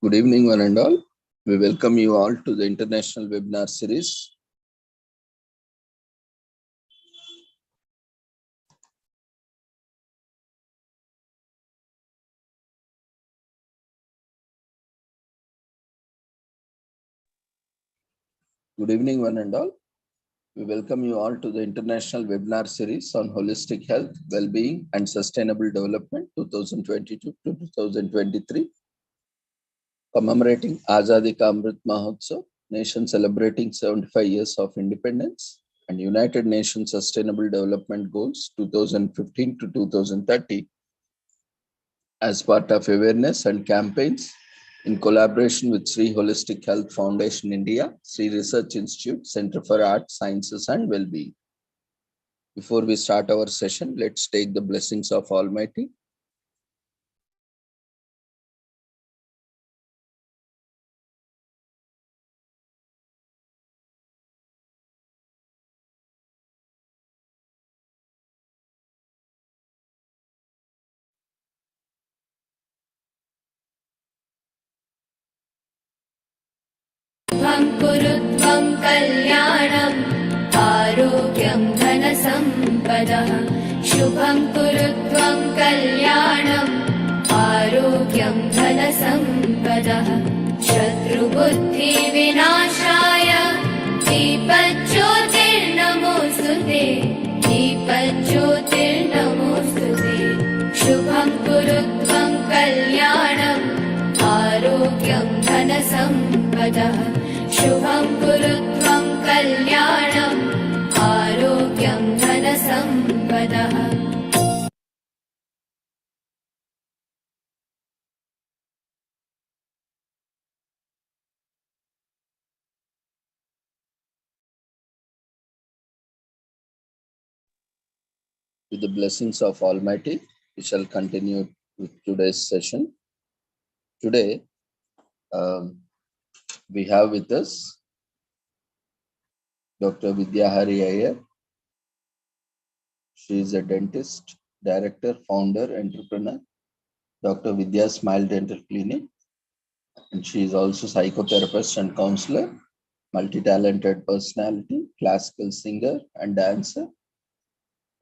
Good evening, one and all. We welcome you all to the international webinar series. Good evening, one and all. We welcome you all to the international webinar series on holistic health, well-being, and sustainable development 2022 to 2023. Commemorating Azadi Ka Amrit Mahotsav, nation celebrating 75 years of independence, and United Nations Sustainable Development Goals 2015 to 2030 as part of awareness and campaigns in collaboration with Sri Holistic Health Foundation India, Sri Research Institute, Center for Arts, Sciences and Wellbeing. Before we start our session, let's take the blessings of Almighty. कुरुत्वं कल्याणम् आरोग्यं धनसम्पदः शुभं कुरुत्वं कल्याणम् आरोग्यं धनसम्पदः शत्रुबुद्धिविनाशाय दीपज्योतिर्नमोऽस्तुते दीपज्योतिर्नमोऽस्तुते शुभं कुरुत्वं कल्याणम् आरोग्यं धनसम्पदः शुभं कुरुत्वं कल्याणम् आरोग्यं धनसम्पदः. With the blessings of Almighty, we shall continue with today's session. Today, we have with us Dr. Vidyahari Iyer. She is a dentist, director, founder, entrepreneur, Dr. Vidya Smile Dental Clinic, and she is also psychotherapist and counselor, multi-talented personality, classical singer and dancer,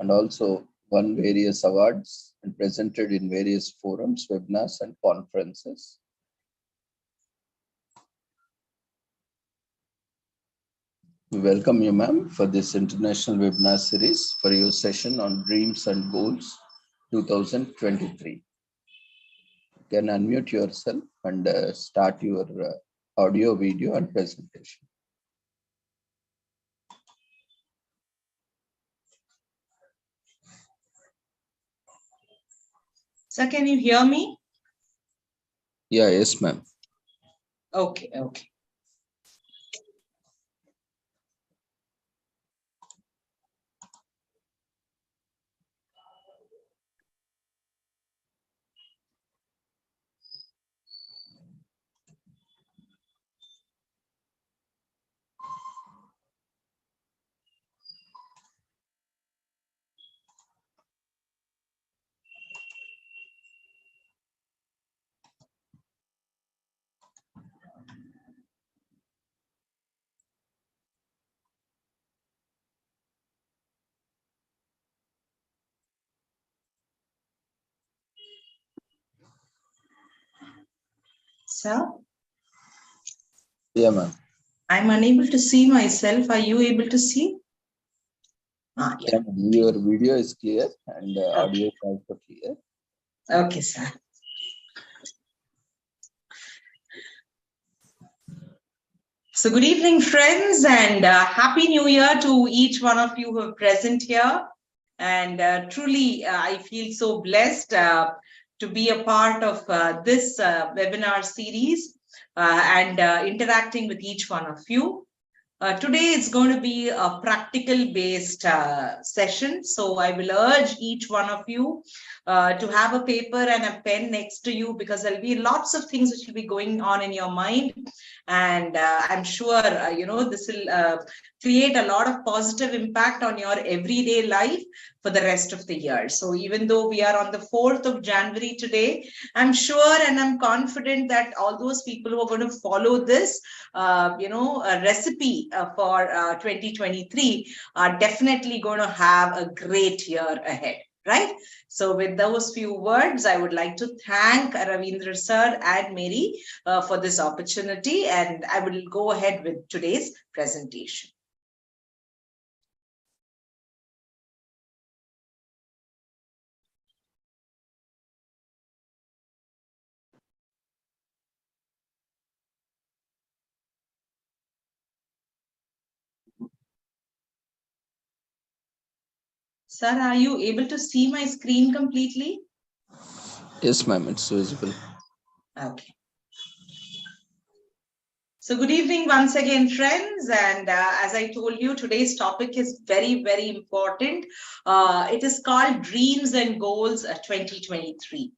and also won various awards and presented in various forums, webinars, and conferences. We welcome you, ma'am, for this international webinar series for your session on Dreams and Goals 2023. You can unmute yourself and start your audio, video, and presentation. Sir, can you hear me? Yeah, yes, ma'am. Okay. Sir? Yeah, ma'am. I'm unable to see myself. Are you able to see? Yeah, your video is clear and audio is also clear. Okay, sir. So good evening, friends, and Happy New Year to each one of you who are present here. And truly, I feel so blessed to be a part of this webinar series and interacting with each one of you. Today is going to be a practical based session. So I will urge each one of you to have a paper and a pen next to you, because there'll be lots of things which will be going on in your mind. And I'm sure, this will create a lot of positive impact on your everyday life for the rest of the year. So even though we are on the 4th of January today, I'm sure and I'm confident that all those people who are going to follow this, recipe for 2023 are definitely going to have a great year ahead. Right. So with those few words, I would like to thank Ravindra sir and Mary for this opportunity, and I will go ahead with today's presentation. Sir, are you able to see my screen completely? Yes, ma'am, it's visible. Okay. So good evening once again, friends. And as I told you, today's topic is very, very important. It is called Dreams and Goals 2023.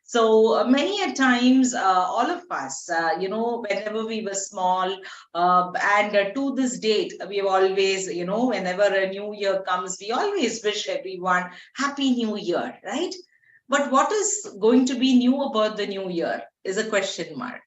So many a times, all of us, whenever we were small, and to this date, we've always, whenever a new year comes, we always wish everyone Happy New Year, right? But what is going to be new about the new year is a question mark.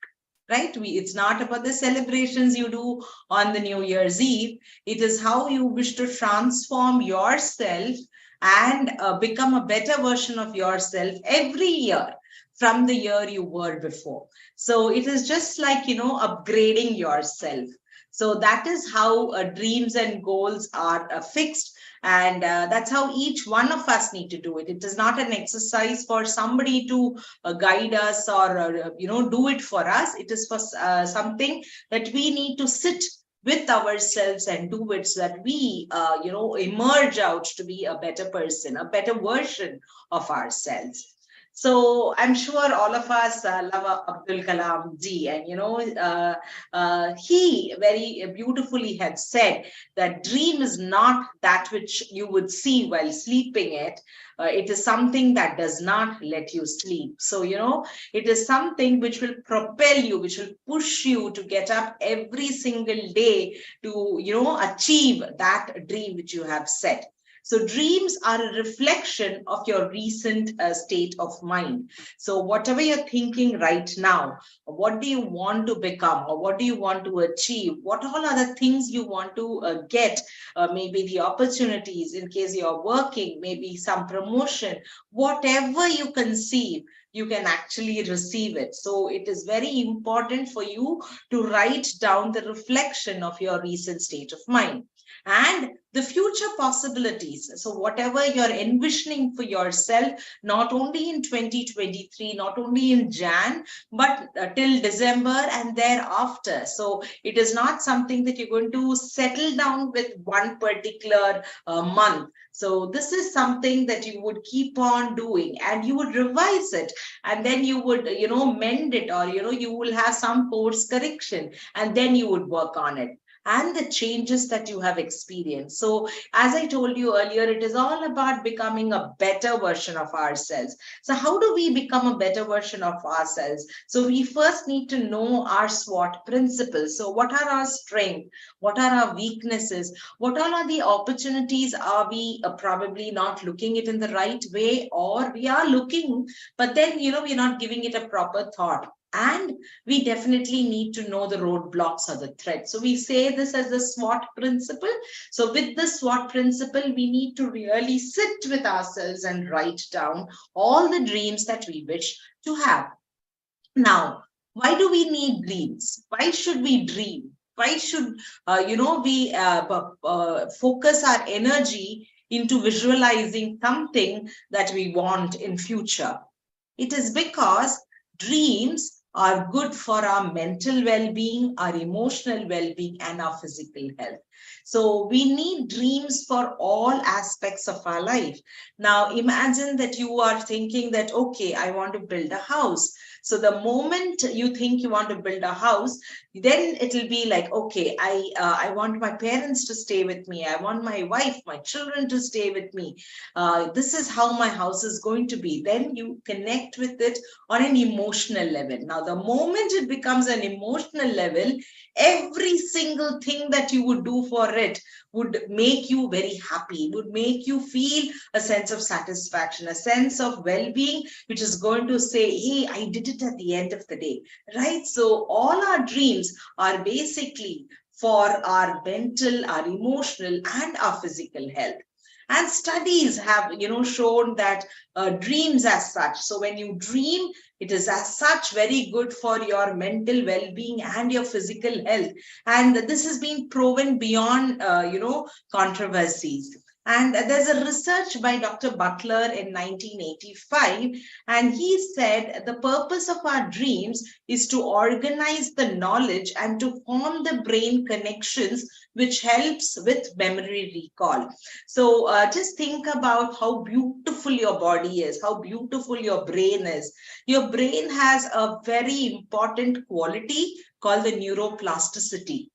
Right? It's not about the celebrations you do on the New Year's Eve. It is how you wish to transform yourself and become a better version of yourself every year from the year you were before. So it is just like, upgrading yourself. So that is how dreams and goals are fixed. And that's how each one of us need to do it. It is not an exercise for somebody to guide us or, do it for us. It is for something that we need to sit with ourselves and do it so that we, emerge out to be a better person, a better version of ourselves. So I'm sure all of us love Abdul Kalam ji, and he very beautifully had said that dream is not that which you would see while sleeping it is something that does not let you sleep. So it is something which will propel you, which will push you to get up every single day to achieve that dream which you have set. So dreams are a reflection of your recent state of mind. So whatever you're thinking right now, what do you want to become, or what do you want to achieve? What all are the things you want to get? Maybe the opportunities in case you're working, maybe some promotion, whatever you conceive, you can actually receive it. So it is very important for you to write down the reflection of your recent state of mind and the future possibilities. So whatever you're envisioning for yourself, not only in 2023, not only in Jan, but till December and thereafter. So it is not something that you're going to settle down with one particular month. So this is something that you would keep on doing, and you would revise it, and then you would, mend it, or, you will have some course correction, and then you would work on it and the changes that you have experienced. So as I told you earlier, it is all about becoming a better version of ourselves. So how do we become a better version of ourselves? So we first need to know our SWOT principles. So what are our strengths? What are our weaknesses? What all are the opportunities? Are we probably not looking it in the right way, or we are looking, but then, we're not giving it a proper thought? And we definitely need to know the roadblocks or the threats. So we say this as the SWOT principle. So with the SWOT principle, we need to really sit with ourselves and write down all the dreams that we wish to have. Now, why do we need dreams? Why should we dream? Why should, we focus our energy into visualizing something that we want in future? It is because dreams are good for our mental well-being, our emotional well-being, and our physical health. So we need dreams for all aspects of our life. Now imagine that you are thinking that, okay, I want to build a house. So the moment you think you want to build a house, then it'll be like, okay, I want my parents to stay with me. I want my wife, my children to stay with me. This is how my house is going to be. Then you connect with it on an emotional level. Now, the moment it becomes an emotional level, every single thing that you would do for it would make you very happy, would make you feel a sense of satisfaction, a sense of well-being, which is going to say, hey, I did it at the end of the day, right? So all our dreams are basically for our mental, our emotional, and our physical health. And studies have, shown that dreams as such. So when you dream, it is as such very good for your mental well-being and your physical health. And this has been proven beyond, controversies. And there's a research by Dr. Butler in 1985, and he said the purpose of our dreams is to organize the knowledge and to form the brain connections, which helps with memory recall. So just think about how beautiful your body is, how beautiful your brain is. Your brain has a very important quality called the neuroplasticity.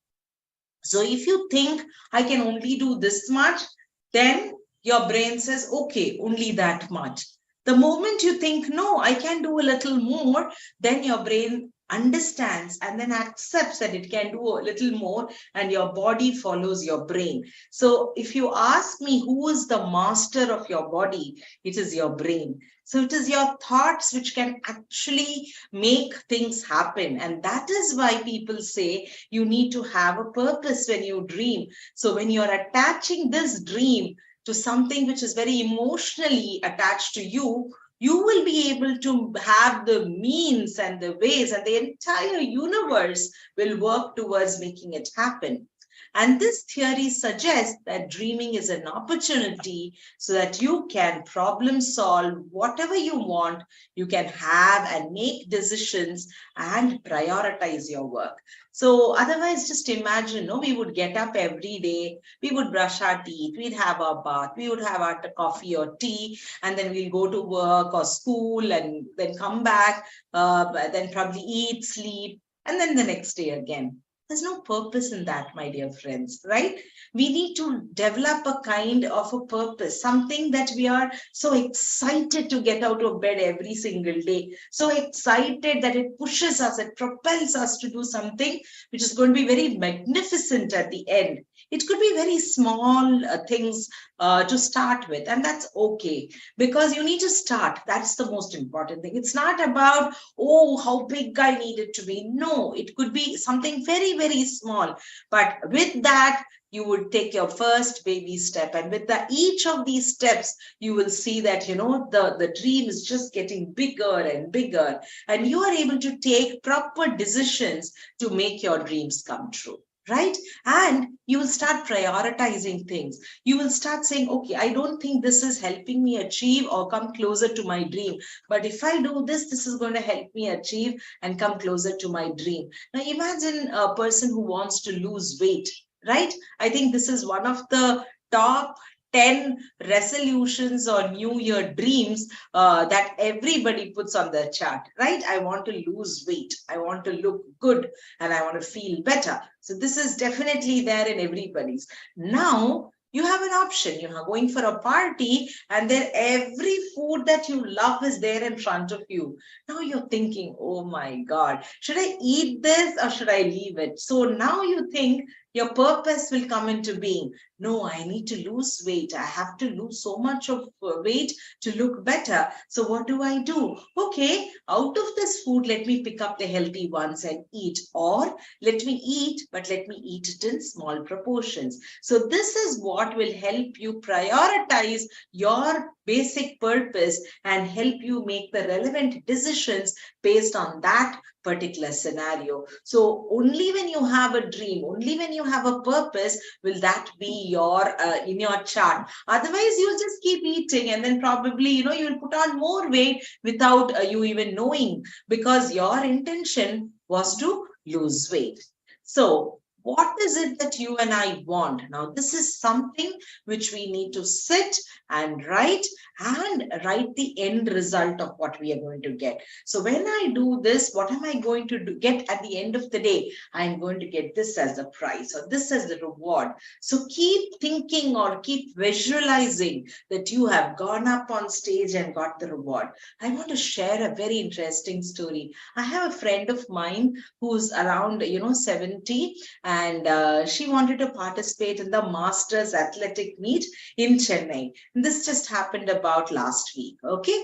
So if you think I can only do this much, then your brain says, okay, only that much. The moment you think, no, I can do a little more, then your brain understands and then accepts that it can do a little more, and your body follows your brain. So if you ask me who is the master of your body, it is your brain. So it is your thoughts which can actually make things happen. And that is why people say you need to have a purpose when you dream. So when you're attaching this dream to something which is very emotionally attached to you, you will be able to have the means and the ways, and the entire universe will work towards making it happen. And this theory suggests that dreaming is an opportunity so that you can problem solve whatever you want, you can have and make decisions and prioritize your work. So otherwise, just imagine, we would get up every day, we would brush our teeth, we'd have our bath, we would have our coffee or tea, and then we'll go to work or school and then come back, then probably eat, sleep, and then the next day again. There's no purpose in that, my dear friends, right? We need to develop a kind of a purpose, something that we are so excited to get out of bed every single day, so excited that it pushes us, it propels us to do something which is going to be very magnificent at the end. It could be very small things to start with, and that's okay, because you need to start. That's the most important thing. It's not about, oh, how big I need it to be. No, it could be something very, very small. But with that, you would take your first baby step. And with each of these steps, you will see that, the dream is just getting bigger and bigger. And you are able to take proper decisions to make your dreams come true. Right? And you will start prioritizing things. You will start saying, okay, I don't think this is helping me achieve or come closer to my dream. But if I do this, this is going to help me achieve and come closer to my dream. Now, imagine a person who wants to lose weight, right? I think this is one of the top 10 resolutions or New Year dreams that everybody puts on their chart, right? I want to lose weight. I want to look good and I want to feel better. So this is definitely there in everybody's. Now, you have an option. You are going for a party and then every food that you love is there in front of you. Now you're thinking, oh my God, should I eat this or should I leave it? So now you think your purpose will come into being. No, I need to lose weight. I have to lose so much of weight to look better. So what do I do? Okay, out of this food, let me pick up the healthy ones and eat. Or let me eat, but let me eat it in small proportions. So this is what will help you prioritize your basic purpose and help you make the relevant decisions based on that particular scenario. So only when you have a dream, only when you have a purpose, will that be your in your chart. Otherwise, you'll just keep eating and then probably, you'll put on more weight without you even knowing, because your intention was to lose weight. So What is it that you and I want? Now, this is something which we need to sit and write the end result of what we are going to get. So when I do this, what am I going to get at the end of the day? I'm going to get this as the prize or this as the reward. So keep thinking or keep visualizing that you have gone up on stage and got the reward. I want to share a very interesting story. I have a friend of mine who's around 70, and she wanted to participate in the Masters Athletic Meet in Chennai. And this just happened about last week. Okay.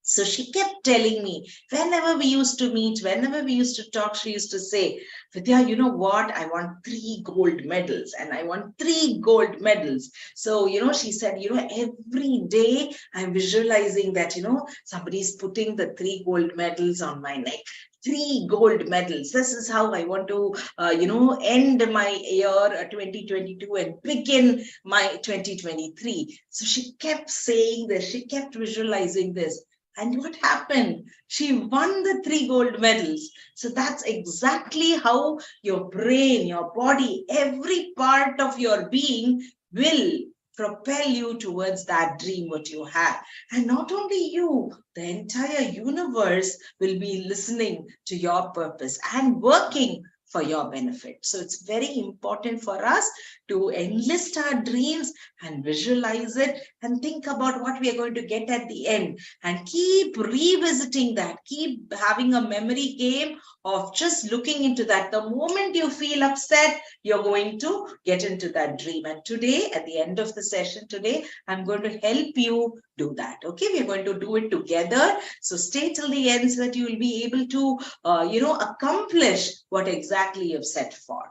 So she kept telling me, whenever we used to meet, whenever we used to talk, she used to say, Vidya, you know what? I want 3 gold medals and I want 3 gold medals. So, she said, every day I'm visualizing that, somebody's putting the 3 gold medals on my neck. 3 gold medals. This is how I want to, end my year 2022 and begin my 2023. So she kept saying this, she kept visualizing this. And what happened? She won the 3 gold medals. So that's exactly how your brain, your body, every part of your being will propel you towards that dream what you have. And not only you, the entire universe will be listening to your purpose and working for your benefit. So it's very important for us to enlist our dreams and visualize it and think about what we are going to get at the end and keep revisiting that, keep having a memory game of just looking into that. The moment you feel upset, you're going to get into that dream. And today, at the end of the session today, I'm going to help you do that. Okay, we're going to do it together. So stay till the end so that you will be able to, accomplish what exactly you've set for.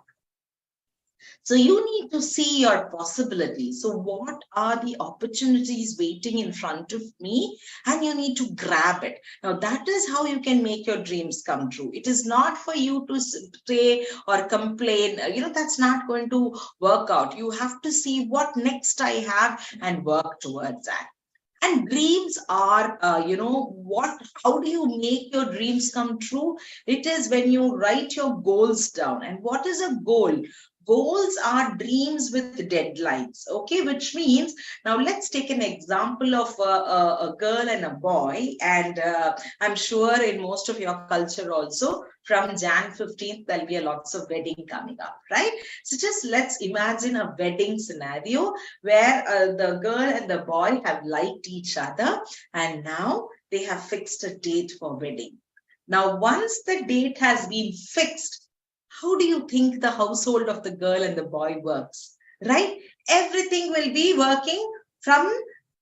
So you need to see your possibilities. So what are the opportunities waiting in front of me? And you need to grab it. Now that is how you can make your dreams come true. It is not for you to stay or complain. That's not going to work out. You have to see what next I have and work towards that. And dreams are, how do you make your dreams come true? It is when you write your goals down. And what is a goal? Goals are dreams with deadlines, okay, which means, now let's take an example of a girl and a boy, and I'm sure in most of your culture also, from Jan 15th, there'll be lots of wedding coming up, right? So just let's imagine a wedding scenario where the girl and the boy have liked each other, and now they have fixed a date for wedding. Now, once the date has been fixed, how do you think the household of the girl and the boy works, right? Everything will be working from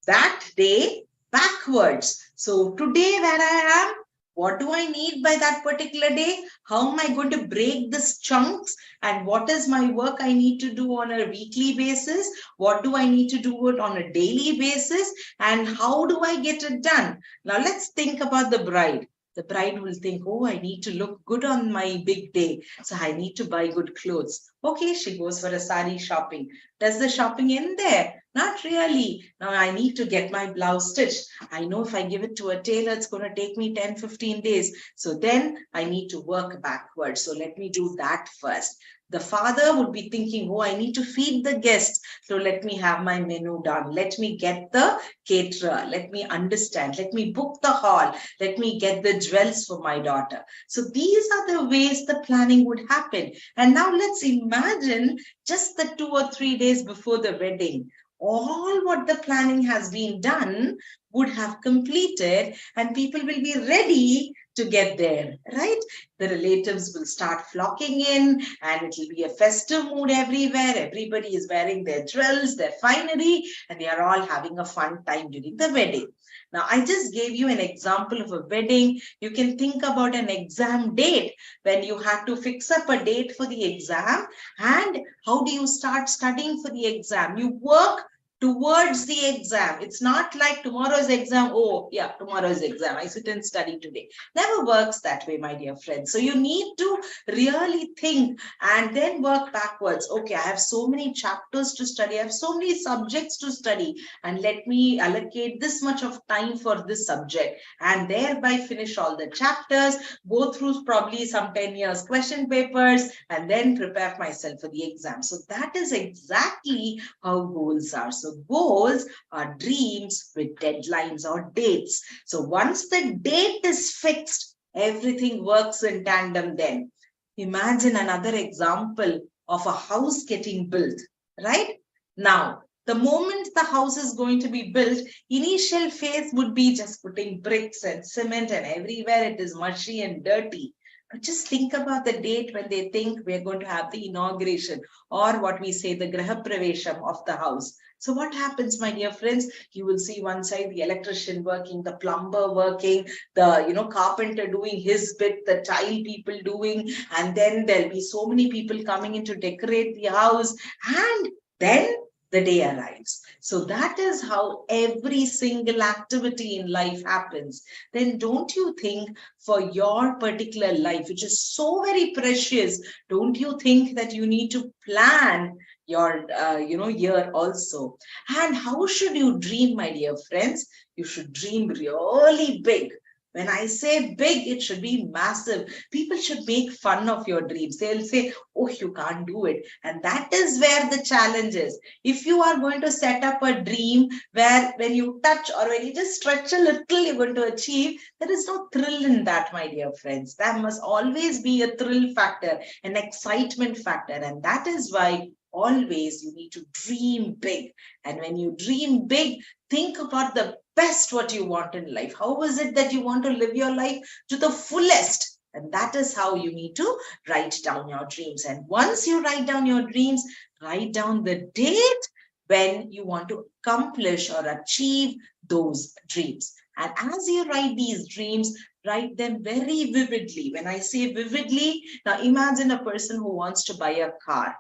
that day backwards. So today where I am, what do I need by that particular day? How am I going to break these chunks? And what is my work I need to do on a weekly basis? What do I need to do it on a daily basis? And how do I get it done? Now let's think about the bride. The bride will think, oh, I need to look good on my big day. So I need to buy good clothes. Okay, she goes for a sari shopping. Does the shopping end there? Not really. Now I need to get my blouse stitched. I know if I give it to a tailor, it's going to take me 10, 15 days. So then I need to work backwards. So let me do that first. The father would be thinking, oh, I need to feed the guests. So let me have my menu done. Let me get the caterer. Let me understand. Let me book the hall. Let me get the jewels for my daughter. So these are the ways the planning would happen. And now let's imagine just the 2 or 3 days before the wedding. All what the planning has been done would have completed, and people will be ready to get there, right? The relatives will start flocking in, and it will be a festive mood everywhere. Everybody is wearing their jewels, their finery, and they are all having a fun time during the wedding. Now, I just gave you an example of a wedding. You can think about an exam date when you have to fix up a date for the exam. And how do you start studying for the exam? You work towards the exam. It's not like tomorrow's exam. Oh, yeah, tomorrow's exam. I sit and study today. Never works that way, my dear friends. So you need to really think and then work backwards. Okay, I have so many chapters to study. I have so many subjects to study, and let me allocate this much of time for this subject, and thereby finish all the chapters, go through probably some 10 years question papers, and then prepare myself for the exam. So that is exactly how goals are. So goals are dreams with deadlines or dates. So once the date is fixed, everything works in tandem then. Imagine another example of a house getting built, right? Now, the moment the house is going to be built, initial phase would be just putting bricks and cement, and everywhere it is mushy and dirty. But just think about the date when they think we're going to have the inauguration, or what we say, the Graha Pravesham of the house. So what happens, my dear friends? You will see one side the electrician working, the plumber working, the carpenter doing his bit, the tile people doing, and then there'll be so many people coming in to decorate the house, and then the day arrives. So that is how every single activity in life happens. Then don't you think for your particular life, which is so very precious, don't you think that you need to plan your year also? And how should you dream, my dear friends? You should dream really big. When I say big, it should be massive. People should make fun of your dreams. They'll say, oh, you can't do it. And that is where the challenge is. If you are going to set up a dream where when you touch or when you just stretch a little, you're going to achieve, there is no thrill in that, my dear friends. There must always be a thrill factor, an excitement factor. And that is why always you need to dream big. And when you dream big, think about the best what you want in life. How is it that you want to live your life to the fullest? And that is how you need to write down your dreams. And once you write down your dreams, write down the date when you want to accomplish or achieve those dreams. And as you write these dreams, write them very vividly. When I say vividly, now imagine a person who wants to buy a car.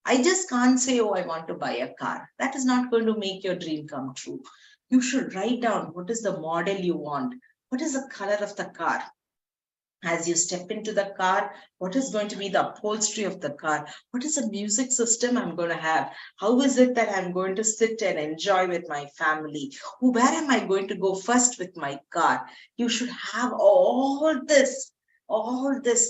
I just can't say, oh, I want to buy a car. That is not going to make your dream come true. You should write down what is the model you want. What is the color of the car? As you step into the car, what is going to be the upholstery of the car? What is the music system I'm going to have? How is it that I'm going to sit and enjoy with my family? Where am I going to go first with my car? You should have all this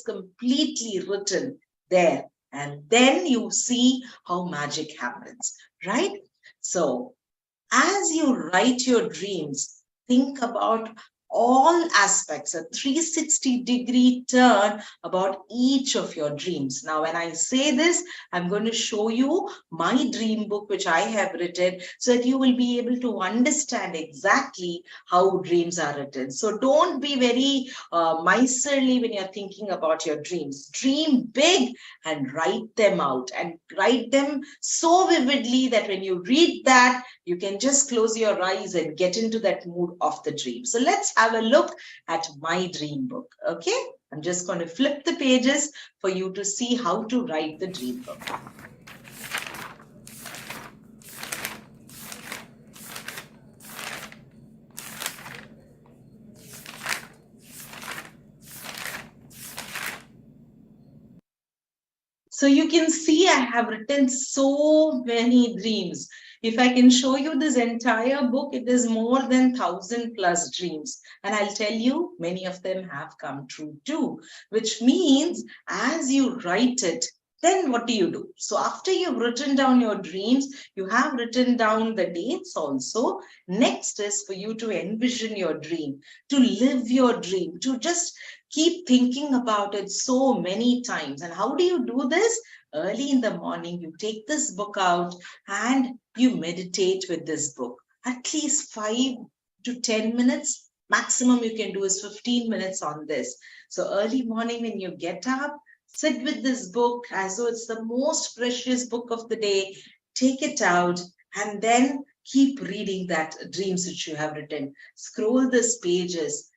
completely written there. And then you see how magic happens, right? So as you write your dreams, think about all aspects, a 360-degree turn about each of your dreams. Now, when I say this, I'm going to show you my dream book, which I have written, so that you will be able to understand exactly how dreams are written. So don't be very miserly when you're thinking about your dreams. Dream big and write them out, and write them so vividly that when you read that, you can just close your eyes and get into that mood of the dream. So let's have a look at my dream book. Okay, I'm just going to flip the pages for you to see how to write the dream book. So you can see I have written so many dreams. If I can show you this entire book, it is more than 1,000+ dreams. And I'll tell you, many of them have come true too, which means as you write it, then what do you do? So after you've written down your dreams, you have written down the dates also. Next is for you to envision your dream, to live your dream, to just keep thinking about it so many times. And how do you do this? Early in the morning, you take this book out and you meditate with this book. At least 5 to 10 minutes. Maximum you can do is 15 minutes on this. So early morning when you get up, sit with this book as though it's the most precious book of the day. Take it out and then keep reading that dreams which you have written. Scroll these pages.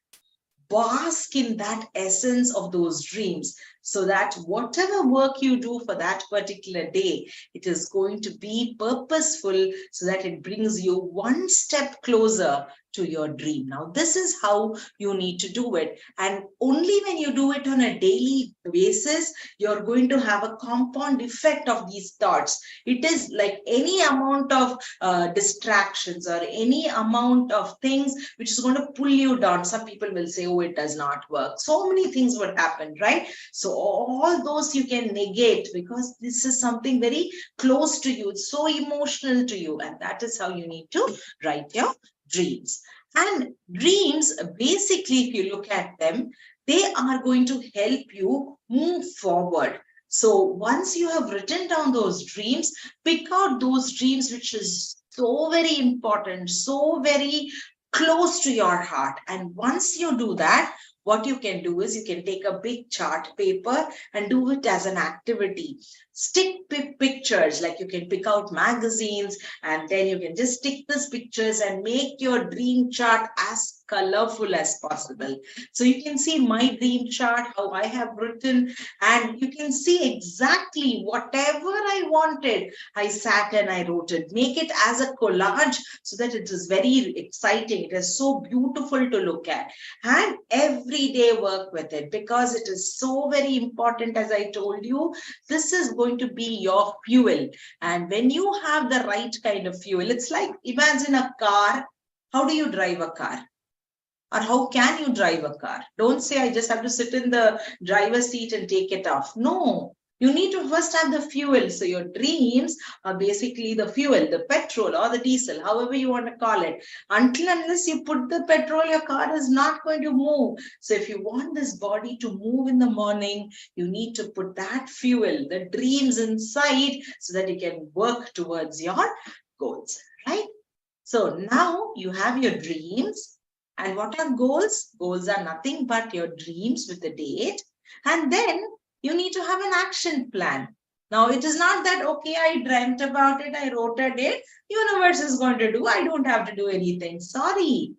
bask in that essence of those dreams, so that whatever work you do for that particular day, it is going to be purposeful, so that it brings you one step closer to your dream. Now, this is how you need to do it. And only when you do it on a daily basis, you're going to have a compound effect of these thoughts. It is like any amount of distractions or any amount of things which is going to pull you down. Some people will say, oh, it does not work. So many things would happen, right? So all those you can negate, because this is something very close to you. It's so emotional to you. And that is how you need to write your dreams. And dreams, basically, if you look at them, they are going to help you move forward. So once you have written down those dreams, pick out those dreams which is so very important, so very close to your heart. And once you do that, what you can do is you can take a big chart paper and do it as an activity. Stick pictures, like you can pick out magazines, and then you can just stick these pictures and make your dream chart as colorful as possible. So you can see my dream chart, how I have written, and you can see exactly whatever I wanted. I sat and I wrote it. Make it as a collage so that it is very exciting. It is so beautiful to look at. And every day work with it, because it is so very important. As I told you, this is going to be your fuel. And when you have the right kind of fuel, it's like, imagine a car. How do you drive a car? Or how can you drive a car? Don't say, I just have to sit in the driver's seat and take it off. No, you need to first have the fuel. So your dreams are basically the fuel, the petrol or the diesel, however you want to call it. Until unless you put the petrol, your car is not going to move. So if you want this body to move in the morning, you need to put that fuel, the dreams inside, so that you can work towards your goals, right? So now you have your dreams. And what are goals? Goals are nothing but your dreams with a date. And then you need to have an action plan. Now, it is not that, okay, I dreamt about it, I wrote a date, universe is going to do, I don't have to do anything. Sorry.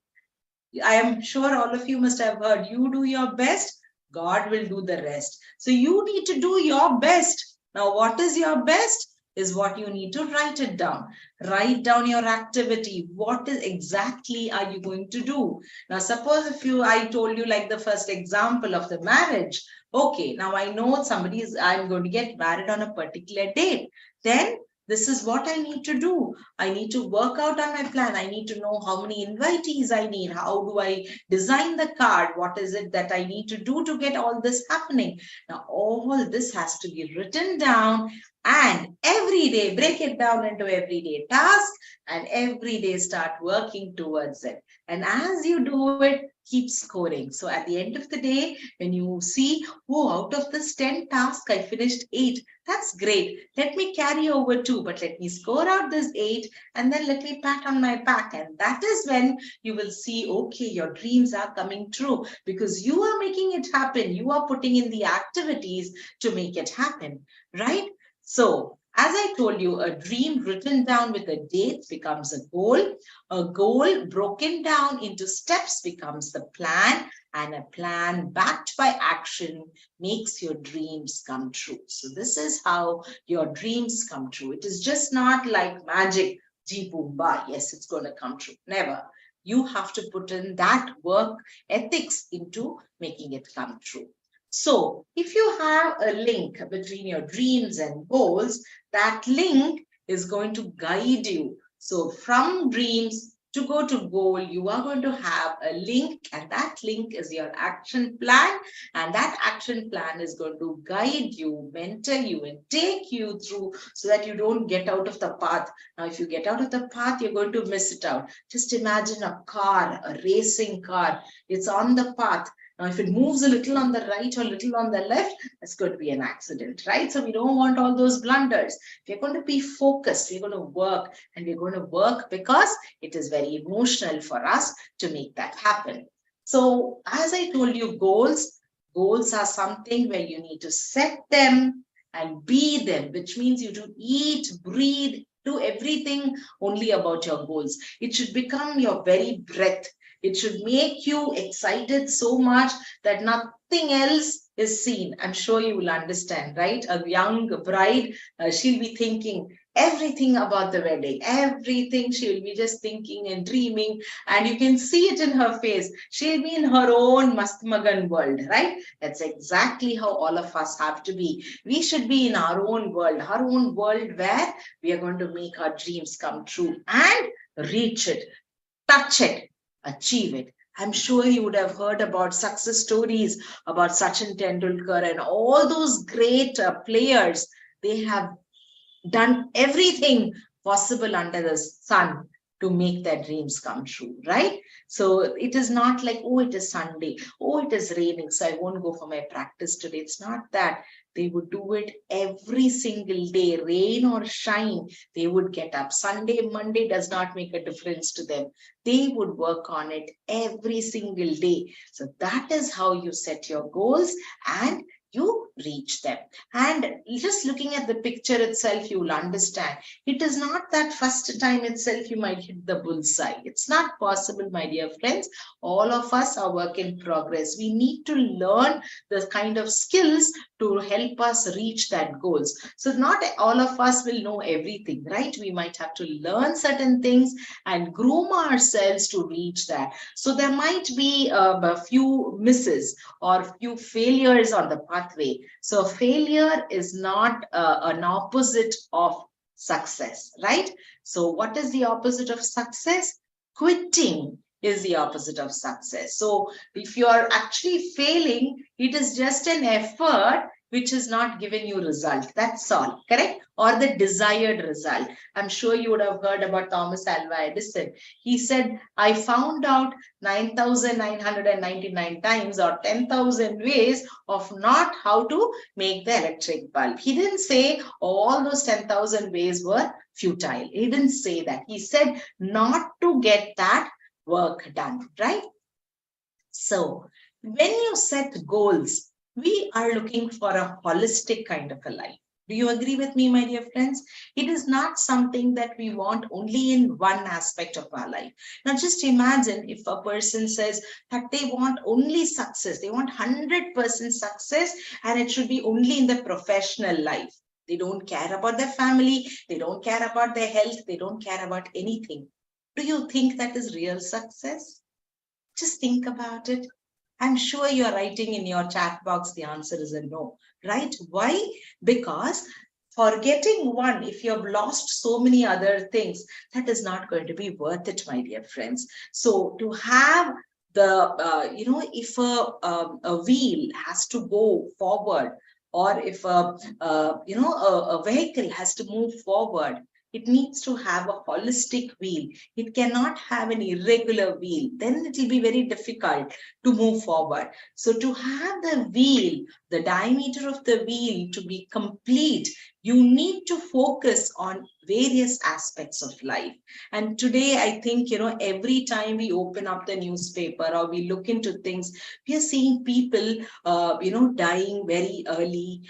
I am sure all of you must have heard, you do your best, God will do the rest. So you need to do your best. Now, what is your best? Is what you need to write it down. Write down your activity. What is exactly are you going to do? Now, suppose if I told you like the first example of the marriage. Okay, now I know I'm going to get married on a particular date. Then this is what I need to do. I need to work out on my plan. I need to know how many invitees I need. How do I design the card? What is it that I need to do to get all this happening? Now, all this has to be written down. And every day, break it down into everyday task, and every day start working towards it. And as you do it, keep scoring. So at the end of the day, when you see, oh, out of this 10 tasks, I finished 8. That's great. Let me carry over 2, but let me score out this 8, and then let me pat on my back. And that is when you will see, okay, your dreams are coming true, because you are making it happen. You are putting in the activities to make it happen, right? So, as I told you, a dream written down with a date becomes a goal broken down into steps becomes the plan, and a plan backed by action makes your dreams come true. So this is how your dreams come true. It is just not like magic, gee boom ba, yes, it's going to come true. Never. You have to put in that work ethics into making it come true. So if you have a link between your dreams and goals, that link is going to guide you. So from dreams to go to goal, you are going to have a link, and that link is your action plan. And that action plan is going to guide you, mentor you, and take you through so that you don't get out of the path. Now, if you get out of the path, you're going to miss it out. Just imagine a car, a racing car. It's on the path. Now, if it moves a little on the right or a little on the left, it's going to be an accident, right? So we don't want all those blunders. We're going to be focused. We're going to work, and we're going to work because it is very emotional for us to make that happen. So as I told you, goals are something where you need to set them and be them, which means you do eat, breathe, do everything only about your goals. It should become your very breath. It should make you excited so much that nothing else is seen. I'm sure you will understand, right? A young bride, she'll be thinking everything about the wedding, everything. She'll be just thinking and dreaming, and you can see it in her face. She'll be in her own Mastmagan world, right? That's exactly how all of us have to be. We should be in our own world where we are going to make our dreams come true and reach it, touch it, achieve it. I'm sure you would have heard about success stories about Sachin Tendulkar and all those great players. They have done everything possible under the sun to make their dreams come true, right? So it is not like, oh, it is Sunday, oh, it is raining, so I won't go for my practice today. It's not that. They would do it every single day, rain or shine. They would get up. Sunday, Monday does not make a difference to them. They would work on it every single day. So that is how you set your goals and you reach them. And just looking at the picture itself, you will understand it is not that first time itself you might hit the bullseye. It's not possible, my dear friends. All of us are work in progress. We need to learn the kind of skills to help us reach that goals. So not all of us will know everything, right? We might have to learn certain things and groom ourselves to reach that. So there might be a few misses or few failures on the pathway. So failure is not an opposite of success, right? So what is the opposite of success? Quitting is the opposite of success. So if you are actually failing, it is just an effort which is not giving you result. That's all, correct? Or the desired result. I'm sure you would have heard about Thomas Alva Edison. He said, I found out 9,999 times or 10,000 ways of not how to make the electric bulb. He didn't say all those 10,000 ways were futile. He didn't say that. He said not to get that work done, right? So when you set goals, we are looking for a holistic kind of a life. Do you agree with me, my dear friends? It is not something that we want only in one aspect of our life. Now, just imagine if a person says that they want only success, they want 100% success, and it should be only in the professional life. They don't care about their family, they don't care about their health, they don't care about anything. Do you think that is real success? Just think about it. I'm sure you're writing in your chat box, the answer is a no, right? Why? Because forgetting one, if you have lost so many other things, that is not going to be worth it, my dear friends. So to have the, if a wheel has to go forward, or if a vehicle has to move forward, it needs to have a holistic wheel. It cannot have an irregular wheel. Then it will be very difficult to move forward. So to have the wheel, the diameter of the wheel to be complete, you need to focus on various aspects of life. And today, I think, every time we open up the newspaper or we look into things, we are seeing people, dying very early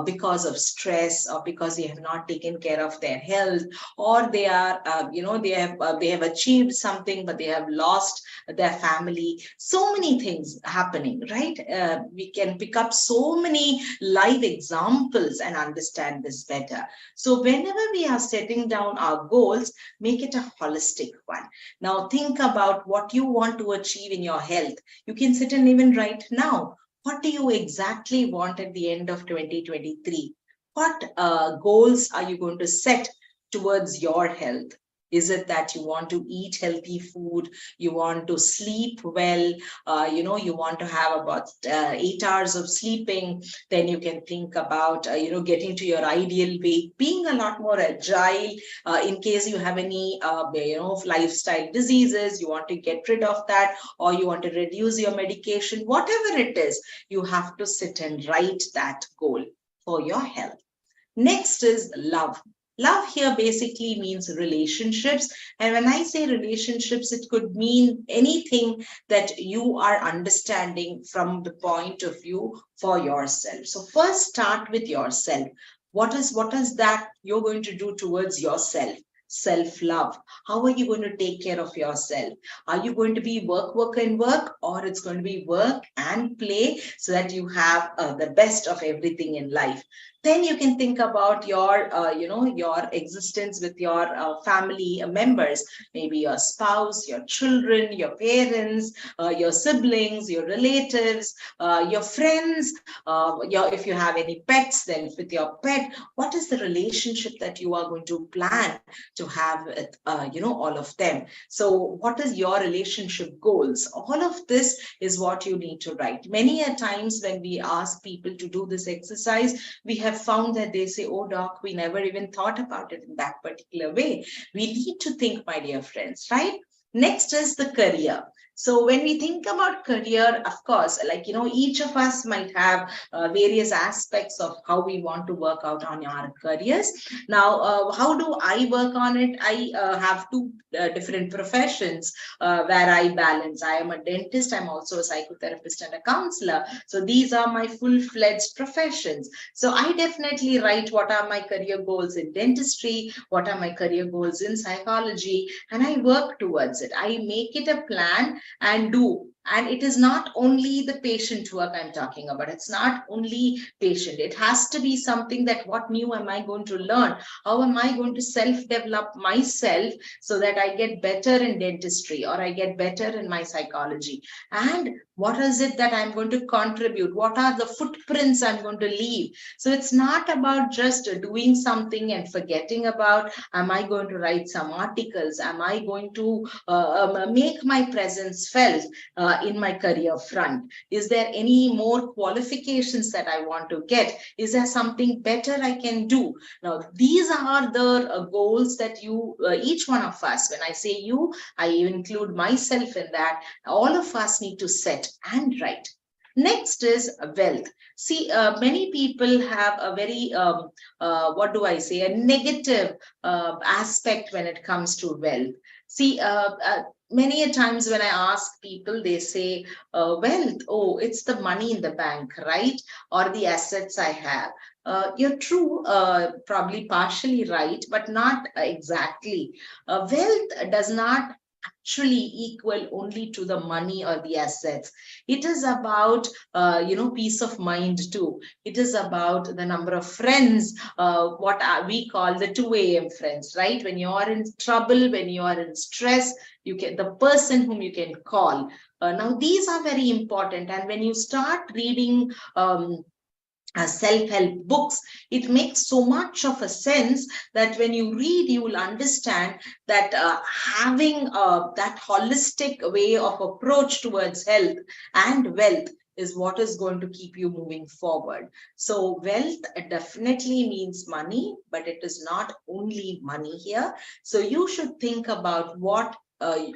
because of stress or because they have not taken care of their health, or they are, they have achieved something, but they have lost their family. So many things happening, right? We can pick up so many live examples and understand this better. So whenever we are setting down our goals, make it a holistic one. Now think about what you want to achieve in your health. You can sit and even write now. What do you exactly want at the end of 2023? What goals are you going to set towards your health? Is it that you want to eat healthy food? You want to sleep well? You want to have about 8 hours of sleeping. Then you can think about, getting to your ideal weight, being a lot more agile in case you have any, lifestyle diseases. You want to get rid of that, or you want to reduce your medication. Whatever it is, you have to sit and write that goal for your health. Next is love. Love here basically means relationships. And when I say relationships, it could mean anything that you are understanding from the point of view for yourself. So first start with yourself. What is that you're going to do towards yourself? self-love. How are you going to take care of yourself? Are you going to be work, work, and work, or it's going to be work and play so that you have the best of everything in life? Then you can think about your, your existence with your family members, maybe your spouse, your children, your parents, your siblings, your relatives, your friends, if you have any pets, then with your pet, what is the relationship that you are going to plan to have with, all of them? So what is your relationship goals? All of this is what you need to write. Many a times when we ask people to do this exercise, we have found that they say, oh doc, we never even thought about it in that particular way. We need to think, my dear friends, right? Next is the career. So when we think about career, of course, like, each of us might have various aspects of how we want to work out on our careers. Now, how do I work on it? I have two different professions where I balance. I am a dentist. I'm also a psychotherapist and a counselor. So these are my full-fledged professions. So I definitely write what are my career goals in dentistry, what are my career goals in psychology, and I work towards it. I make it a plan and do. And it is not only the patient work I'm talking about. It's not only patient. It has to be something that what new am I going to learn? How am I going to self-develop myself so that I get better in dentistry or I get better in my psychology? And what is it that I'm going to contribute? What are the footprints I'm going to leave? So it's not about just doing something and forgetting about, am I going to write some articles? Am I going to make my presence felt in my career front? Is there any more qualifications that I want to get? Is there something better I can do? Now, these are the goals that you, each one of us, when I say you, I include myself in that, all of us need to set and write. Next is wealth. See, many people have a very, what do I say, a negative aspect when it comes to wealth. See, many a times when I ask people, they say, wealth, oh, it's the money in the bank, right? Or the assets I have. You're true, probably partially right, but not exactly. Wealth does not actually equal only to the money or the assets. It is about, peace of mind too. It is about the number of friends, what we call the 2 a.m. friends, right? When you are in trouble, when you are in stress, you get the person whom you can call. Now, these are very important. And when you start reading self-help books, it makes so much of a sense that when you read, you will understand that having that holistic way of approach towards health and wealth is what is going to keep you moving forward. So wealth definitely means money, but it is not only money here. So you should think about what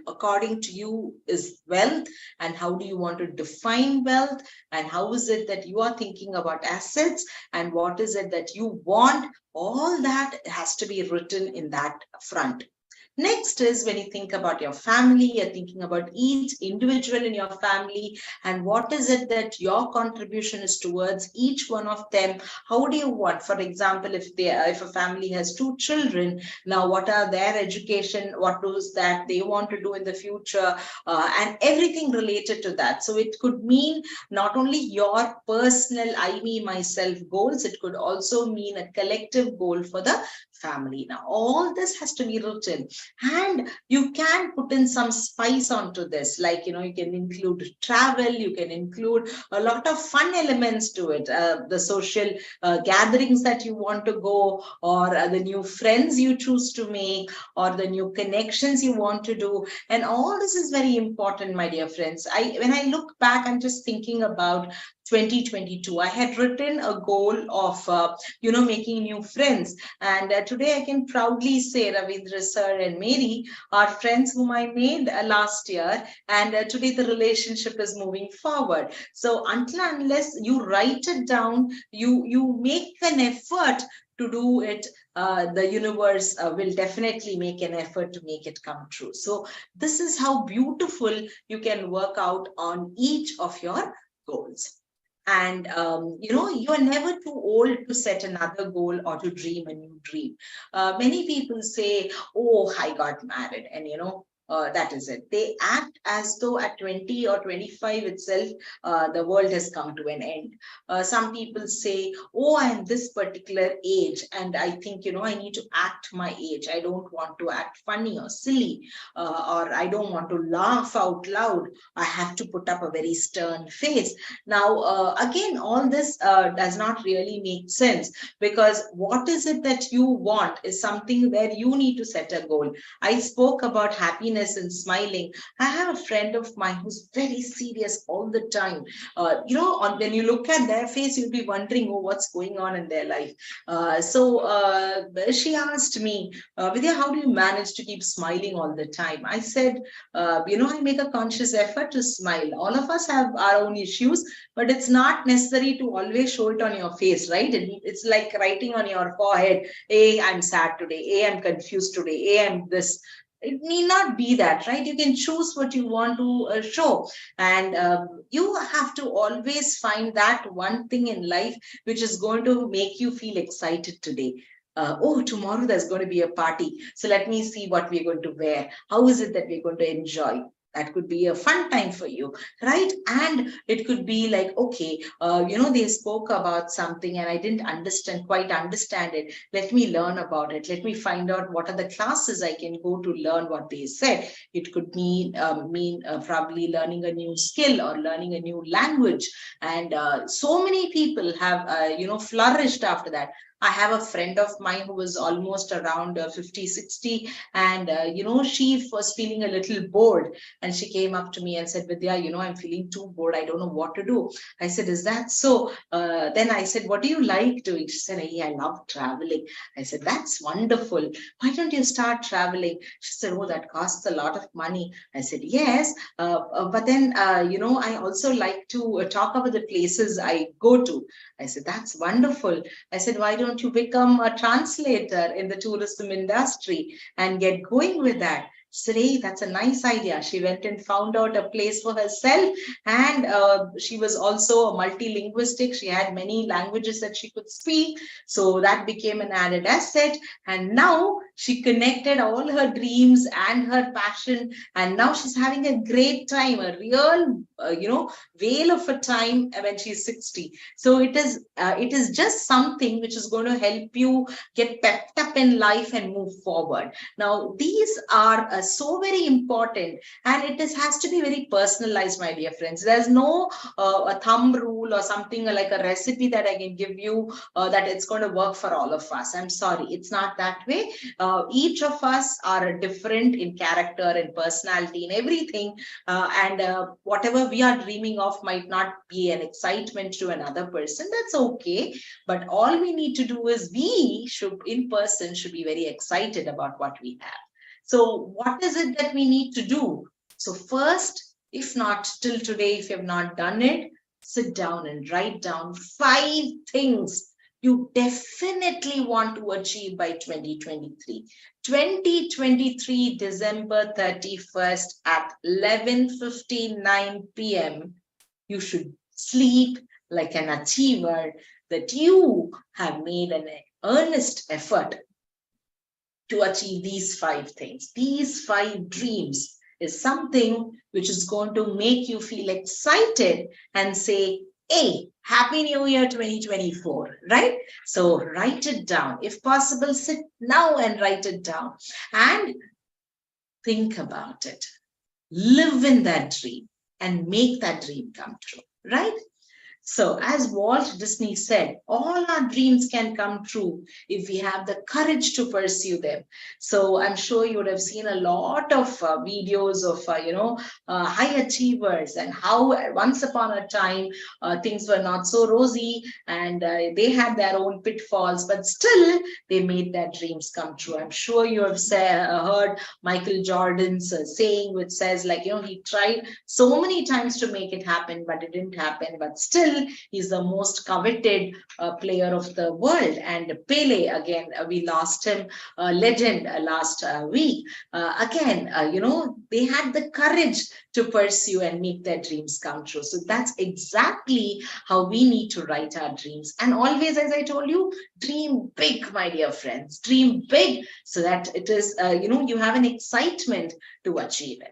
according to you is wealth, and how do you want to define wealth, and how is it that you are thinking about assets, and what is it that you want. All that has to be written in that front. Next is when you think about your family, you're thinking about each individual in your family and what is it that your contribution is towards each one of them. How do you want, for example, if a family has 2 children, now what are their education, what is that they want to do in the future, and everything related to that. So it could mean not only your personal I, me, myself goals, it could also mean a collective goal for the family. Now, all this has to be written, and you can put in some spice onto this, like, you can include travel, you can include a lot of fun elements to it, the social gatherings that you want to go, or the new friends you choose to make, or the new connections you want to do. And all this is very important, my dear friends. When I look back, I'm just thinking about 2022. I had written a goal of, making new friends. And today I can proudly say Ravindra sir and Mary are friends whom I made last year. And today the relationship is moving forward. So unless you write it down, you make an effort to do it, the universe will definitely make an effort to make it come true. So this is how beautiful you can work out on each of your goals. And you are never too old to set another goal or to dream a new dream. Many people say, oh, I got married, and that is it. They act as though at 20 or 25 itself, the world has come to an end. Some people say, oh, I am this particular age, and I think, I need to act my age. I don't want to act funny or silly, or I don't want to laugh out loud. I have to put up a very stern face. Now, again, all this does not really make sense, because what is it that you want is something where you need to set a goal. I spoke about happiness and smiling. I have a friend of mine who's very serious all the time. When you look at their face, you'll be wondering, oh, what's going on in their life. So she asked me, Vidya, how do you manage to keep smiling all the time? I said, I make a conscious effort to smile. All of us have our own issues, but it's not necessary to always show it on your face, right? It's like writing on your forehead, hey, I'm sad today, hey, I'm confused today, hey, I'm this. It need not be that, right? You can choose what you want to show. And you have to always find that one thing in life which is going to make you feel excited today. Oh, tomorrow there's going to be a party. So let me see what we're going to wear. How is it that we're going to enjoy? That could be a fun time for you, right? And it could be like, okay, they spoke about something and I didn't quite understand it. Let me learn about it. Let me find out what are the classes I can go to learn what they said. It could mean probably learning a new skill or learning a new language. And so many people have, flourished after that. I have a friend of mine who was almost around 50, 60, and she was feeling a little bored, and she came up to me and said, Vidya, I'm feeling too bored. I don't know what to do. I said, is that so? Then I said, what do you like doing? She said, hey, I love traveling. I said, that's wonderful. Why don't you start traveling? She said, oh, that costs a lot of money. I said, yes, but then, I also like to talk about the places I go to. I said, that's wonderful. I said, why don't you become a translator in the tourism industry and get going with that? She said, hey, that's a nice idea. She went and found out a place for herself, and she was also a multilinguistic. She had many languages that she could speak. So that became an added asset. And now she connected all her dreams and her passion. And now she's having a great time, a real, whale of a time when she's 60. So it is just something which is going to help you get pepped up in life and move forward. Now, these are so very important, and has to be very personalized, my dear friends. There's no a thumb rule or something like a recipe that I can give you that it's going to work for all of us. I'm sorry, it's not that way. Each of us are different in character and personality and everything, and whatever we are dreaming of might not be an excitement to another person. That's okay, but all we need to do is we should in person should be very excited about what we have. So what is it that we need to do? So first, if not till today, if you have not done it, sit down and write down 5 things you definitely want to achieve by 2023. 2023, December 31st at 11:59 p.m. You should sleep like an achiever, that you have made an earnest effort to achieve these 5 things. These 5 dreams is something which is going to make you feel excited and say, hey, Happy New Year 2024, right? So write it down. If possible, sit now and write it down and think about it. Live in that dream and make that dream come true, right? So as Walt Disney said, all our dreams can come true if we have the courage to pursue them. So I'm sure you would have seen a lot of videos of, high achievers and how once upon a time things were not so rosy, and they had their own pitfalls, but still they made their dreams come true. I'm sure you have heard Michael Jordan's saying, which says, he tried so many times to make it happen, but it didn't happen. But still, still he's the most coveted player of the world. And Pele, again, we lost him, legend, last week. Again, they had the courage to pursue and make their dreams come true. So that's exactly how we need to write our dreams. And always, as I told you, dream big, my dear friends. Dream big so that it is, you have an excitement to achieve it.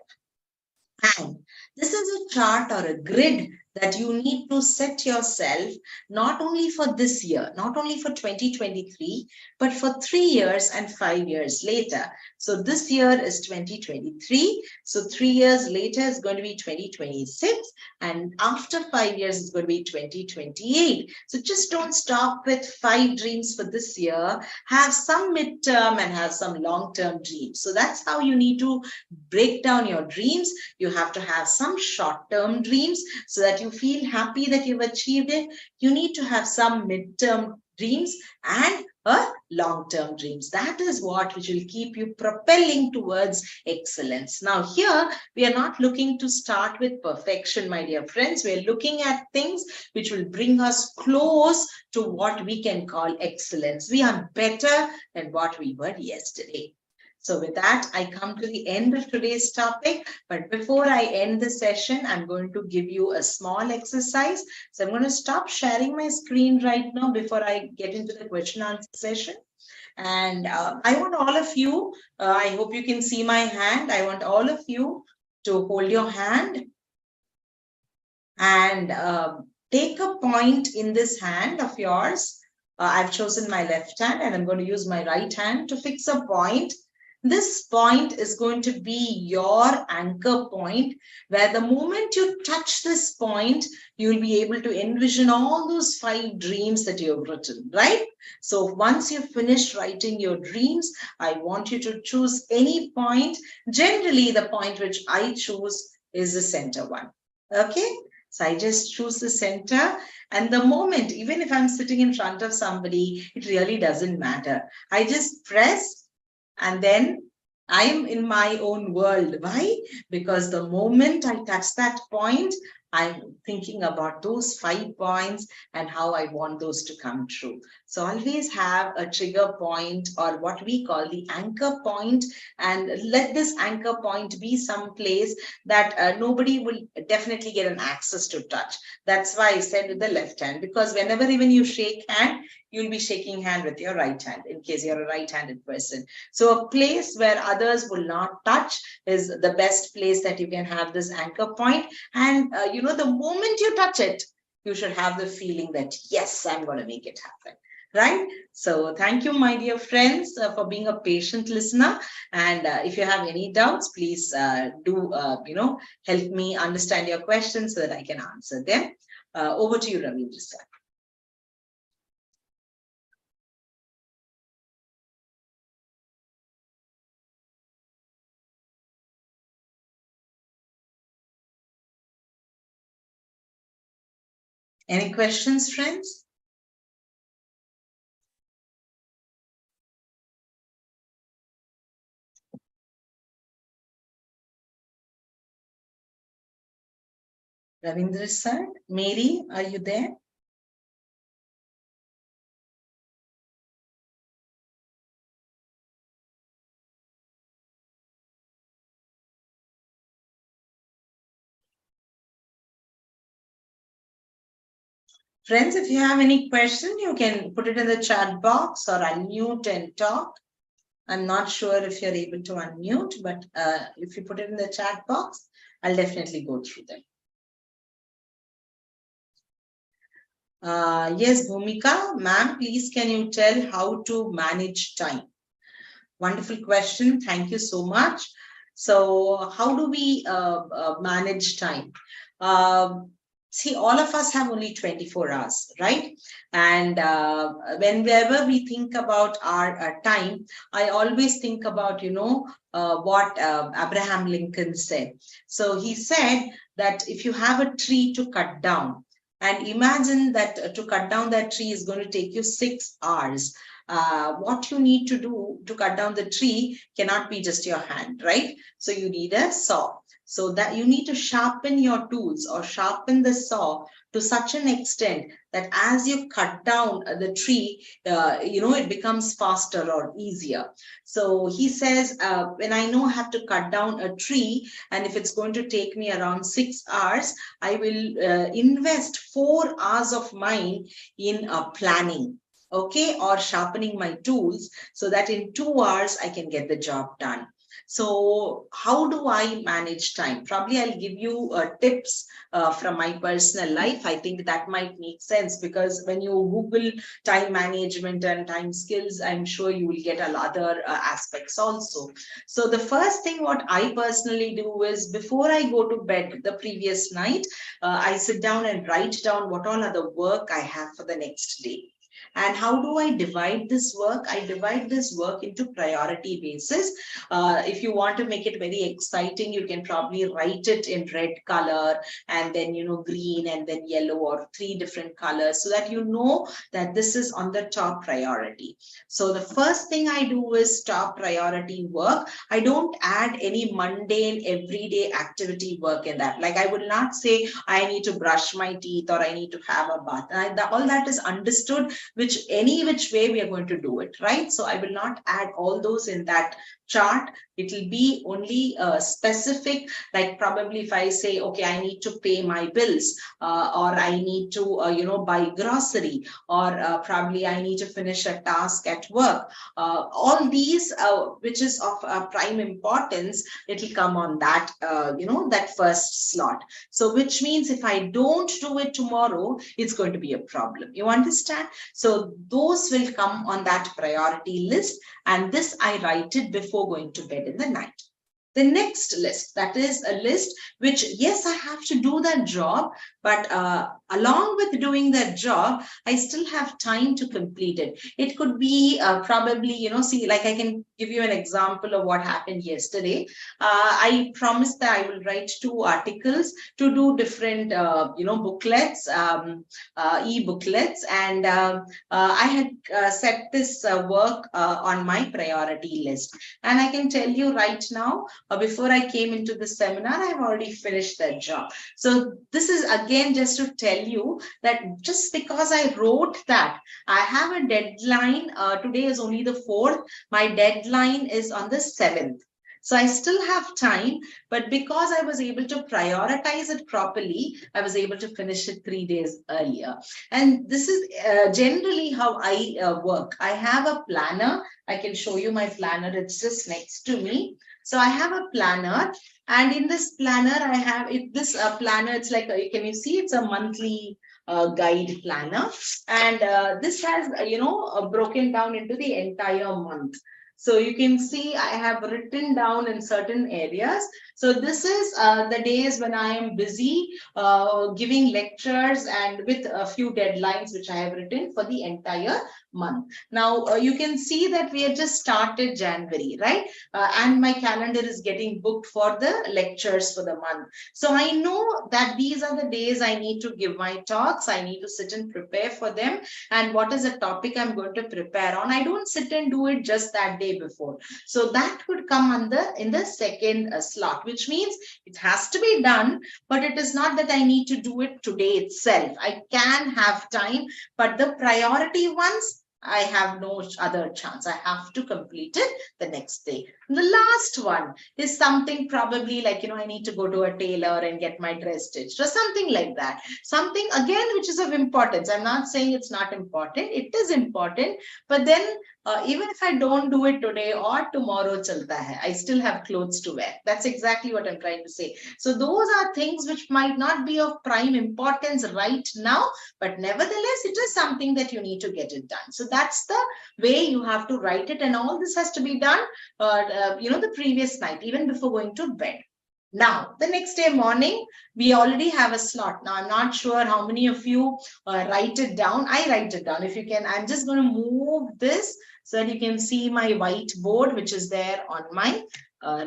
And this is a chart or a grid that you need to set yourself not only for this year, not only for 2023, but for 3 years and 5 years later. So this year is 2023. So 3 years later is going to be 2026. And after 5 years, it's going to be 2028. So just don't stop with 5 dreams for this year. Have some midterm and have some long-term dreams. So that's how you need to break down your dreams. You have to have some short-term dreams so that you feel happy that you've achieved it. You need to have some midterm dreams and long-term dreams. That is what which will keep you propelling towards excellence. Now here, we are not looking to start with perfection, my dear friends. We are looking at things which will bring us close to what we can call excellence. We are better than what we were yesterday. So with that, I come to the end of today's topic. But before I end the session, I'm going to give you a small exercise. So I'm going to stop sharing my screen right now before I get into the question answer session. And I want all of you, I hope you can see my hand. I want all of you to hold your hand and take a point in this hand of yours. I've chosen my left hand and I'm going to use my right hand to fix a point. This point is going to be your anchor point, where the moment you touch this point, you'll be able to envision all those 5 dreams that you've written, right? So once you've finished writing your dreams, I want you to choose any point. Generally, the point which I choose is the center one, okay? So I just choose the center, and the moment, even if I'm sitting in front of somebody, it really doesn't matter. I just press, and then I am in my own world. Why? Because the moment I touch that point, I'm thinking about those 5 points and how I want those to come true. So always have a trigger point, or what we call the anchor point, and let this anchor point be some place that nobody will definitely get an access to touch. That's why I said with the left hand, because whenever even you shake hand, you'll be shaking hand with your right hand in case you're a right-handed person. So a place where others will not touch is the best place that you can have this anchor point. And the moment you touch it, you should have the feeling that, yes, I'm going to make it happen. Right? So thank you, my dear friends, for being a patient listener. And if you have any doubts, please do help me understand your questions so that I can answer them. Over to you, Ravindra sir. Any questions, friends? Ravindra sir, Mary, are you there? Friends, if you have any question, you can put it in the chat box or unmute and talk. I'm not sure if you're able to unmute, but if you put it in the chat box, I'll definitely go through them. Yes, Bhumika, ma'am, please can you tell how to manage time? Wonderful question. Thank you so much. So how do we manage time? See, all of us have only 24 hours, right? And whenever we think about our time, I always think about, what Abraham Lincoln said. So he said that if you have a tree to cut down, and imagine that to cut down that tree is going to take you 6 hours. What you need to do to cut down the tree cannot be just your hand, right? So you need a saw. So that you need to sharpen your tools or sharpen the saw to such an extent that as you cut down the tree, it becomes faster or easier. So he says, when I know I have to cut down a tree, and if it's going to take me around 6 hours, I will invest 4 hours of mine in planning, okay, or sharpening my tools so that in 2 hours I can get the job done. So how do I manage time? Probably I'll give you tips from my personal life. I think that might make sense, because when you Google time management and time skills, I'm sure you will get other aspects also. So the first thing what I personally do is, before I go to bed the previous night, I sit down and write down what all are the work I have for the next day. And how do I divide this work? I divide this work into priority basis. If you want to make it very exciting, you can probably write it in red color, and then, green, and then yellow, or 3 different colors, so that you know that this is on the top priority. So the first thing I do is top priority work. I don't add any mundane everyday activity work in that. Like, I would not say I need to brush my teeth or I need to have a bath. All that is understood, any which way we are going to do it, right? So I will not add all those in that chart. It will be only specific, like probably if I say, okay, I need to pay my bills, or I need to, buy grocery, or probably I need to finish a task at work. All these, which is of prime importance, it will come on that, that first slot. So which means if I don't do it tomorrow, it's going to be a problem. You understand? So those will come on that priority list, and this I write it before going to bed in the night. The next list, that is a list which, yes, I have to do that job, but along with doing that job, I still have time to complete it. It could be probably, see, like I can give you an example of what happened yesterday. I promised that I will write 2 articles to do different, booklets, e-booklets, and I had set this work on my priority list. And I can tell you right now, before I came into the seminar, I've already finished that job. So this is again just to tell you that just because I wrote that, I have a deadline. Today is only the 4th. My deadline is on the 7th. So I still have time, but because I was able to prioritize it properly, I was able to finish it 3 days earlier. And this is generally how I work. I have a planner. I can show you my planner. It's just next to me. So I have a planner, and in this planner, I have this planner. It's like, can you see? It's a monthly guide planner, and this has broken down into the entire month. So you can see I have written down in certain areas. So this is the days when I am busy giving lectures and with a few deadlines which I have written for the entire month. Now you can see that we have just started January, right? And my calendar is getting booked for the lectures for the month. So I know that these are the days I need to give my talks. I need to sit and prepare for them. And what is the topic I'm going to prepare on? I don't sit and do it just that day before. So that would come in the second slot, which means it has to be done, but it is not that I need to do it today itself. I can have time, but the priority ones, I have no other chance. I have to complete it the next day. And the last one is something probably like, I need to go to a tailor and get my dress stitched or something like that. Something again, which is of importance. I'm not saying it's not important. It is important. But then even if I don't do it today or tomorrow, chalta hai, I still have clothes to wear. That's exactly what I'm trying to say. So those are things which might not be of prime importance right now, but nevertheless, it is something that you need to get it done. So that's the way you have to write it. And all this has to be done, the previous night, even before going to bed. Now, the next day morning, we already have a slot. Now, I'm not sure how many of you write it down. I write it down. If you can, I'm just going to move this so that you can see my whiteboard, which is there on my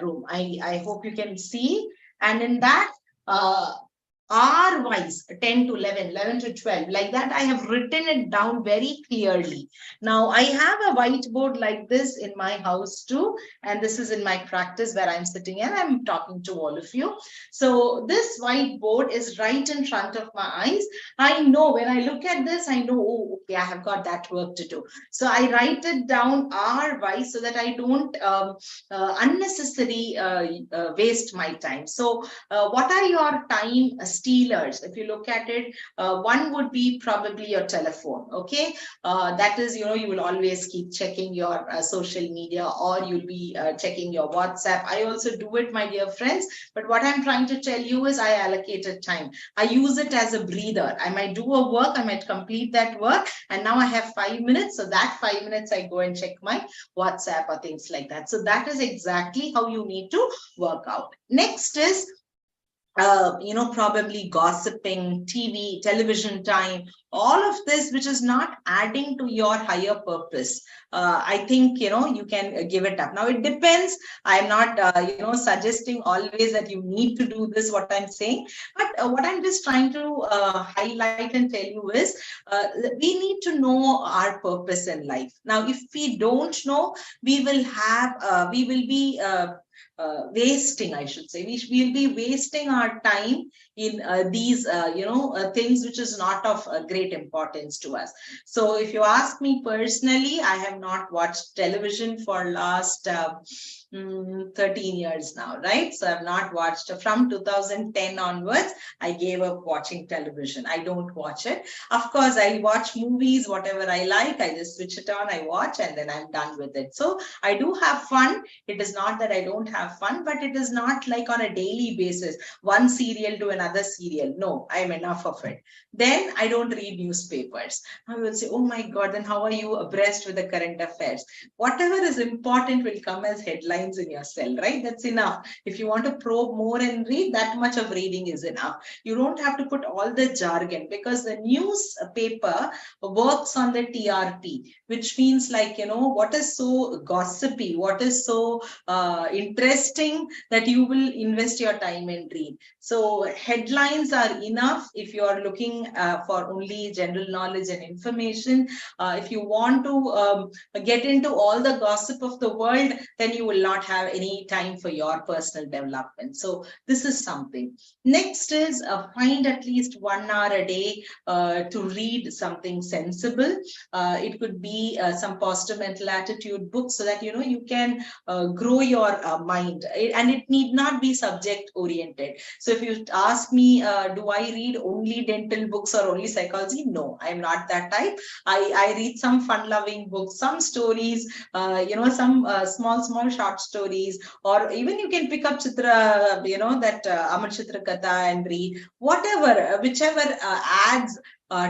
room. I hope you can see. And in that, RY, memorize 10 to 11, 11 to 12. Like that, I have written it down very clearly. Now, I have a whiteboard like this in my house too. And this is in my practice where I'm sitting and I'm talking to all of you. So this whiteboard is right in front of my eyes. I know when I look at this, I know, oh, okay, I have got that work to do. So I write it down RY so that I don't unnecessarily waste my time. So what are your time stealers? If you look at it, one would be probably your telephone. Okay, that is, you will always keep checking your social media, or you'll be checking your WhatsApp. I also do it, my dear friends. But what I'm trying to tell you is I allocated time. I use it as a breather. I might do a work, I might complete that work, and now I have 5 minutes. So that 5 minutes I go and check my WhatsApp or things like that. So that is exactly how you need to work out. Next is probably gossiping, TV, television time, all of this, which is not adding to your higher purpose. I think, you can give it up. Now, it depends. I'm not, suggesting always that you need to do this, what I'm saying. But what I'm just trying to highlight and tell you is we need to know our purpose in life. Now, if we don't know, we will be wasting, I should say. We'll be wasting our time in these, things which is not of great importance to us. So if you ask me personally, I have not watched television for last 13 years now, right? So I've not watched from 2010 onwards. I gave up watching television. I don't watch it. Of course, I watch movies, whatever I like. I just switch it on, I watch, and then I'm done with it. So I do have fun. It is not that I don't have fun, but it is not like on a daily basis, one serial to another serial. No, I'm enough of it. Then I don't read newspapers. I will say, oh my God, then how are you abreast with the current affairs? Whatever is important will come as headlines in your cell, right? That's enough. If you want to probe more and read, that much of reading is enough. You don't have to put all the jargon, because the newspaper works on the TRP, which means like, what is so gossipy, what is so interesting that you will invest your time and read. So headlines are enough if you are looking for only general knowledge and information. If you want to get into all the gossip of the world, then you will not have any time for your personal development. So this is something. Next is find at least 1 hour a day to read something sensible. It could be some positive mental attitude books, so that you can grow your mind, and it need not be subject oriented. So if you ask me, do I read only dental books or only psychology? No, I'm not that type. I read some fun loving books, some stories, some small short stories, or even you can pick up Chitra, that Amar Chitra Katha, and read whatever, whichever adds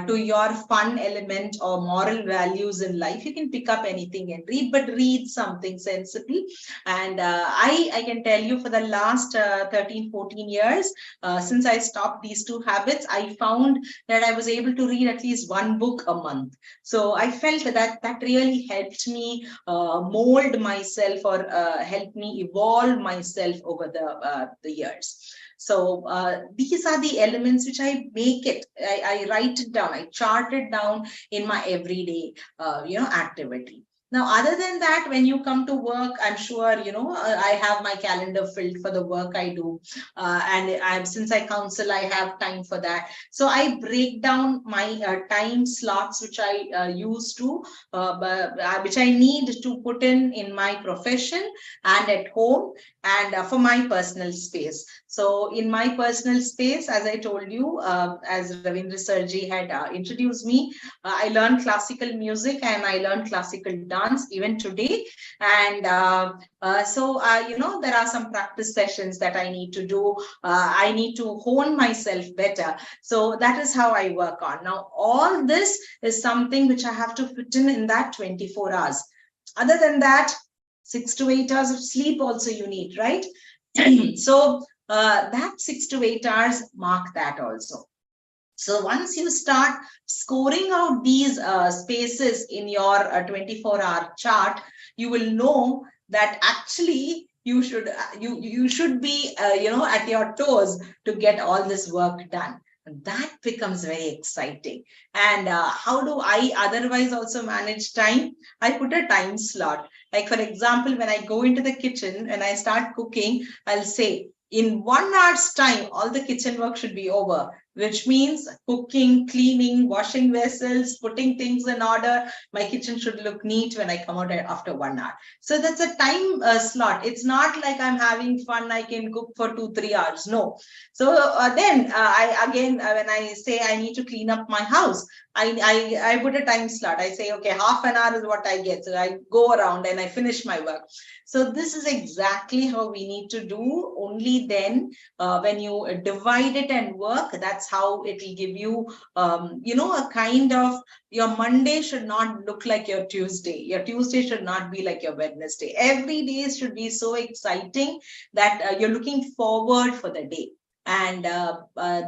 to your fun element or moral values in life. You can pick up anything and read, but read something sensible. And I can tell you, for the last 13-14 years, since I stopped these two habits, I found that I was able to read at least one book a month. So I felt that really helped me mold myself, or helped me evolve myself over the years. So these are the elements which I make it. I write it down. I chart it down in my everyday, activity. Now, other than that, when you come to work, I'm sure, I have my calendar filled for the work I do. And since I counsel, I have time for that. So I break down my time slots, which I use to, which I need to put in my profession and at home, and for my personal space. So in my personal space, as I told you, as Ravindra Sarji had introduced me, I learned classical music and I learned classical dance even today. And so, there are some practice sessions that I need to do. I need to hone myself better. So that is how I work on. Now, all this is something which I have to fit in that 24 hours. Other than that, 6 to 8 hours of sleep also you need, right? So that 6 to 8 hours, mark that also. So once you start scoring out these spaces in your 24-hour chart, you will know that actually you should be at your toes to get all this work done. that becomes very exciting. And how do I otherwise also manage time? I put a time slot. Like, for example, when I go into the kitchen and I start cooking, I'll say, in 1 hour's time, all the kitchen work should be over, which means cooking, cleaning, washing vessels, putting things in order. My kitchen should look neat when I come out after 1 hour. So that's a time slot. It's not like I'm having fun, I can cook for 2-3 hours. No. So then when I say I need to clean up my house, I put a time slot. I say, okay, half an hour is what I get. So I go around and I finish my work. So this is exactly how we need to do. Only then when you divide it and work, that's how it will give you, a kind of, your Monday should not look like your Tuesday. Your Tuesday should not be like your Wednesday. Every day should be so exciting that you're looking forward for the day. And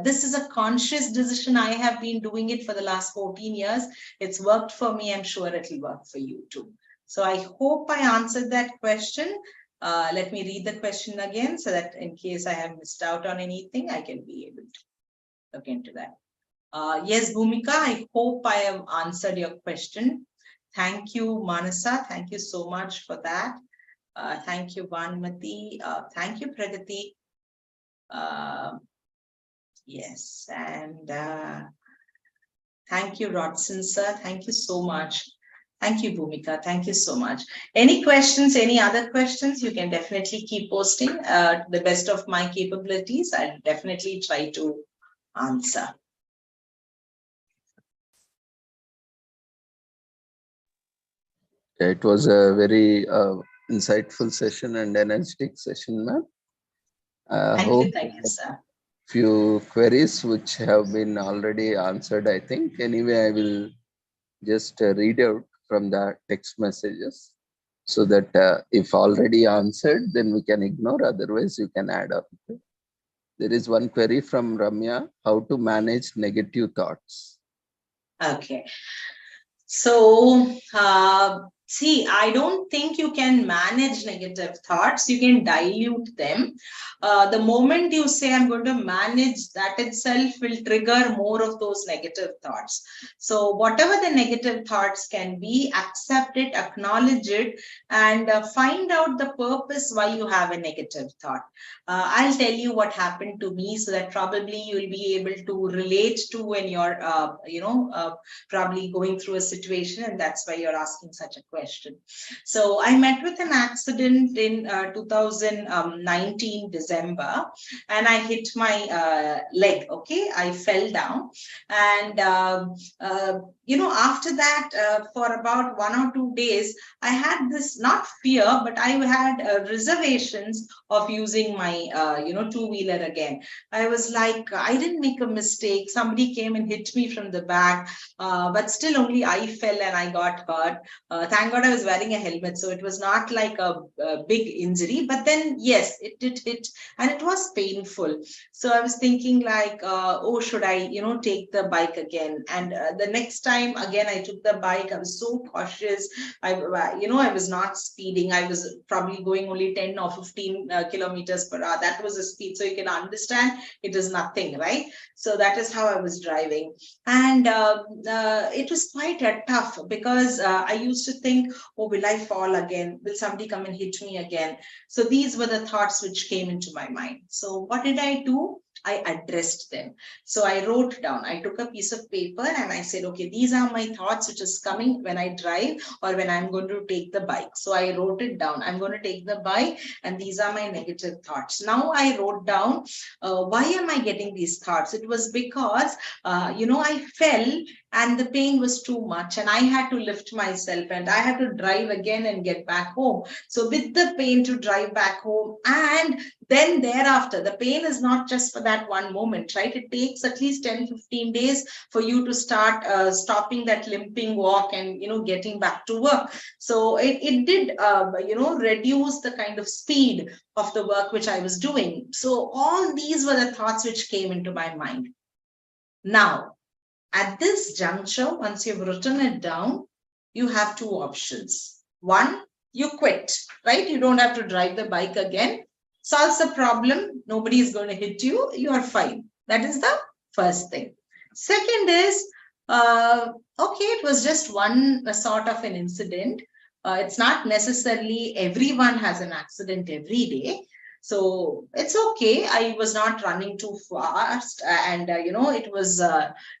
this is a conscious decision. I have been doing it for the last 14 years. It's worked for me. I'm sure it'll work for you too. So I hope I answered that question. Let me read the question again so that in case I have missed out on anything, I can be able to look into that. Yes, Bhumika, I hope I have answered your question. Thank you, Manasa. Thank you so much for that. Thank you, Vanmati. Thank you, Pragati. Yes, and thank you, Rodson sir. Thank you so much. Thank you, Bhumika. Thank you so much. Any questions, any other questions, you can definitely keep posting. To the best of my capabilities, I'll definitely try to answer. It was a very insightful session and energetic session, ma'am. Thank you, sir. Few queries which have been already answered, I think. Anyway, I will just read out from the text messages so that if already answered, then we can ignore, otherwise you can add up. There is one query from Ramya, how to manage negative thoughts. Okay. So, see, I don't think you can manage negative thoughts. You can dilute them. The moment you say, I'm going to manage, that itself will trigger more of those negative thoughts. So whatever the negative thoughts can be, accept it, acknowledge it, and find out the purpose why you have a negative thought. I'll tell you what happened to me so that probably you'll be able to relate to when you're, probably going through a situation, and that's why you're asking such a question. So I met with an accident in 2019 December, and I hit my leg. Okay, I fell down, and after that, for about 1 or 2 days, I had this, not fear, but I had reservations of using my two-wheeler again. I was like, I didn't make a mistake. Somebody came and hit me from the back, but still only I fell and I got hurt. Thank God I was wearing a helmet, so it was not like a big injury. But then, yes, it did hit, and it was painful. So I was thinking like, oh, should I, take the bike again? And the next time again, I took the bike. I was so cautious. I was not speeding. I was probably going only 10 or 15 kilometers per hour. That was the speed. So you can understand it is nothing, right? So that is how I was driving. And it was quite tough because I used to think, oh, will I fall again? Will somebody come and hit me again? So these were the thoughts which came into my mind. So what did I do? I addressed them. So I wrote down, I took a piece of paper and I said, okay, these are my thoughts which is coming when I drive or when I'm going to take the bike. So I wrote it down. I'm going to take the bike and these are my negative thoughts. Now I wrote down, why am I getting these thoughts? It was because, I fell and the pain was too much and I had to lift myself and I had to drive again and get back home. So with the pain to drive back home, and then thereafter, the pain is not just for that one moment, right? It takes at least 10-15 days for you to start stopping that limping walk and, getting back to work. So it did, reduce the kind of speed of the work which I was doing. So all these were the thoughts which came into my mind. Now, at this juncture, once you've written it down, you have two options. One, you quit, right? You don't have to drive the bike again. Solves the problem. Nobody is going to hit you. You are fine. That is the First thing. Second is, okay, it was just one sort of an incident. It's not necessarily everyone has an accident every day. So it's okay. I was not running too fast, and it was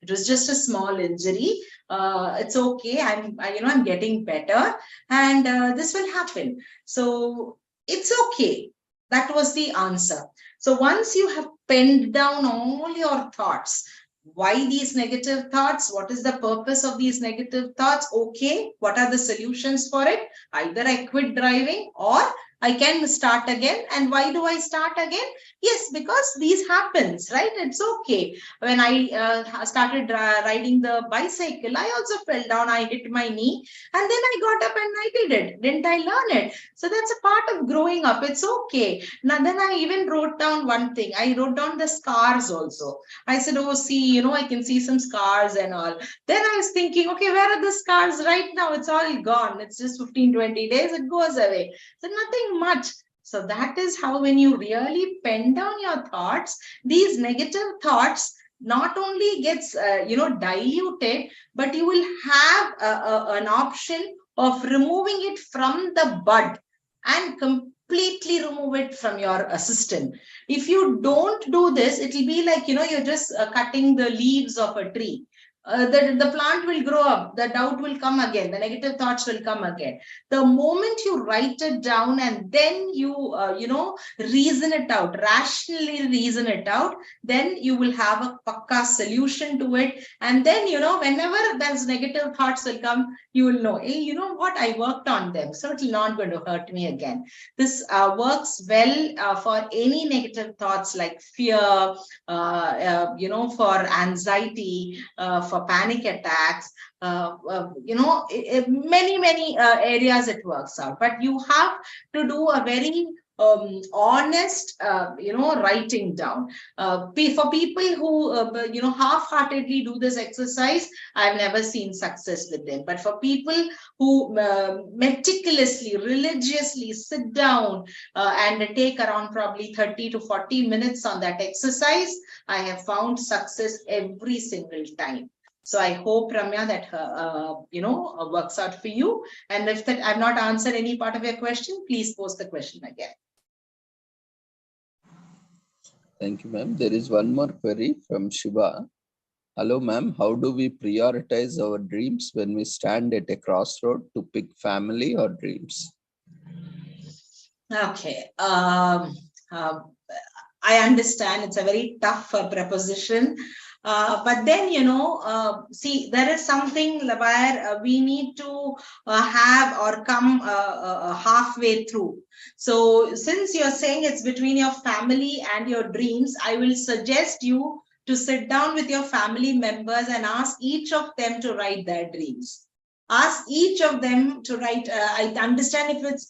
just a small injury. It's okay. I'm getting better, and this will happen. So it's okay. That was the answer. So once you have penned down all your thoughts, why these negative thoughts, what is the purpose of these negative thoughts, okay, what are the solutions for it? Either I quit driving or I can start again. And why do I start again? Yes, because these happens, right? It's okay. When I started riding the bicycle, I also fell down, I hit my knee, and then I got up and I did it. Didn't I learn it? So that's a part of growing up. It's okay. Now then I even wrote down one thing. I wrote down the scars also. I said, oh, see, I can see some scars and all. Then I was thinking, okay, where are the scars right now? It's all gone. It's just 15, 20 days, it goes away. So nothing much. So that is how, when you really pen down your thoughts, these negative thoughts not only gets diluted, but you will have an option of removing it from the bud and completely remove it from your system. If you don't do this, it will be like you're just cutting the leaves of a tree. The plant will grow up, the doubt will come again, the negative thoughts will come again. The moment you write it down and then you reason it out, rationally reason it out, then you will have a pakka solution to it. And then whenever those negative thoughts will come, you will know, hey, you know what, I worked on them, so it's not going to hurt me again. This works well for any negative thoughts like fear, for anxiety, for panic attacks, many areas it works out. But you have to do a very honest, writing down. For people who, half-heartedly do this exercise, I've never seen success with them. But for people who meticulously, religiously sit down and take around probably 30 to 40 minutes on that exercise, I have found success every single time. So I hope, Ramya, that works out for you. And if that I've not answered any part of your question, please post the question again. Thank you, ma'am. There is one more query from Shiva. Hello, ma'am. How do we prioritize our dreams when we stand at a crossroad to pick family or dreams? Okay. I understand it's a very tough preposition. But then, see, there is something where we need to have or come halfway through. So since you're saying it's between your family and your dreams, I will suggest you to sit down with your family members and ask each of them to write their dreams. Ask each of them to write. I understand if it's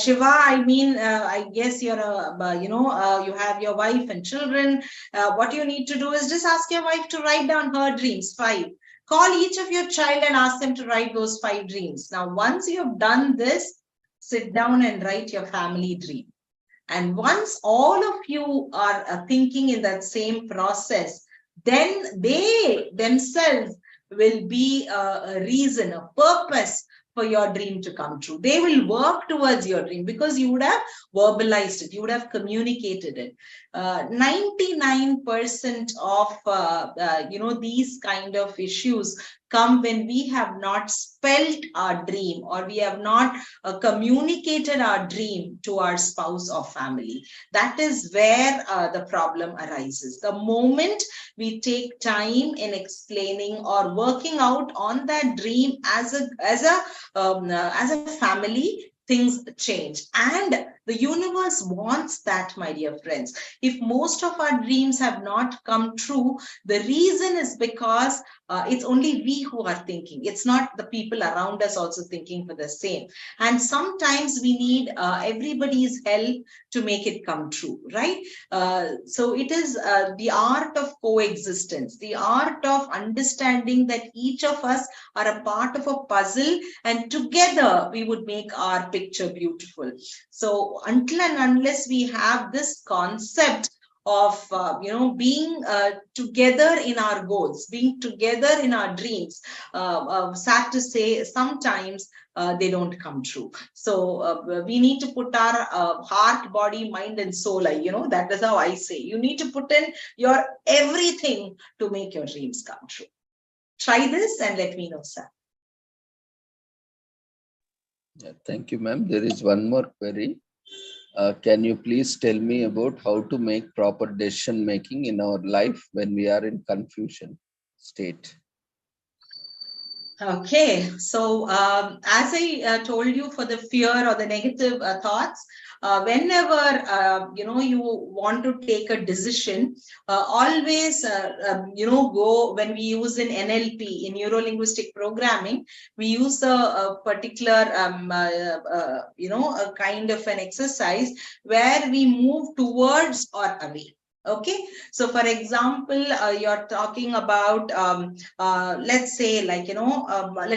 Shiva, I mean, I guess you're you have your wife and children. What you need to do is just ask your wife to write down her dreams, 5. Call each of your child and ask them to write those 5 dreams. Now, once you've done this, sit down and write your family dream. And once all of you are thinking in that same process, then they themselves will be a reason, a purpose for your dream to come true. They will work towards your dream because you would have verbalized it, you would have communicated it. 99% of these kind of issues come when we have not spelled our dream or we have not communicated our dream to our spouse or family. That is where the problem arises. The moment we take time in explaining or working out on that dream as a family, things change. And the universe wants that, my dear friends. If most of our dreams have not come true, the reason is because it's only we who are thinking. It's not the people around us also thinking for the same. And sometimes we need everybody's help to make it come true, right? So it is the art of coexistence, the art of understanding that each of us are a part of a puzzle and together we would make our picture beautiful. So until and unless we have this concept of, being together in our goals, being together in our dreams. Sad to say, sometimes they don't come true. So we need to put our heart, body, mind, and soul. That is how I say. You need to put in your everything to make your dreams come true. Try this and let me know, sir. Yeah, thank you, ma'am. There is one more query. Can you please tell me about how to make proper decision making in our life when we are in confusion state? Okay, so as I told you, for the fear or the negative thoughts, whenever you want to take a decision, always go, when we use in NLP, in neuro linguistic programming, we use a particular a kind of an exercise where we move towards or away. Okay, so for example, you're talking about, let's say, let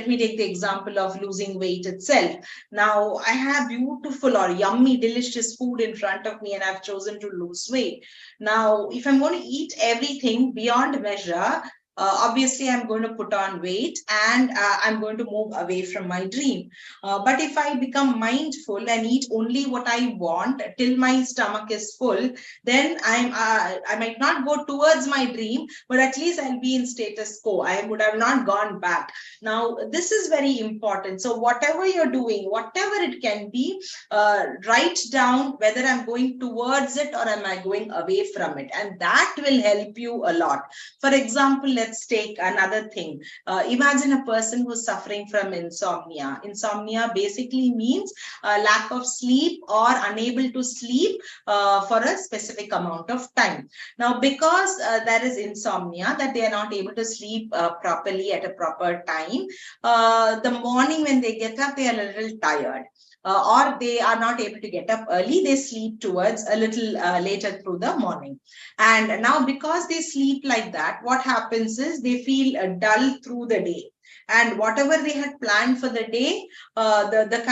me take the example of losing weight itself. Now, I have beautiful or yummy, delicious food in front of me, and I've chosen to lose weight. Now, if I'm going to eat everything beyond measure, obviously I'm going to put on weight, and I'm going to move away from my dream. But if I become mindful and eat only what I want till my stomach is full, then I might not go towards my dream, but at least I'll be in status quo. I would have not gone back. Now, this is very important. So whatever you're doing, whatever it can be, write down whether I'm going towards it or am I going away from it, and that will help you a lot. For example, let's take another thing. Imagine a person who's suffering from insomnia. Insomnia basically means lack of sleep or unable to sleep for a specific amount of time. Now, because there is insomnia, that they are not able to sleep properly at a proper time, the morning when they get up, they are a little tired. Or they are not able to get up early, they sleep towards a little later through the morning. And now, because they sleep like that, what happens is they feel dull through the day. And whatever they had planned for the day, the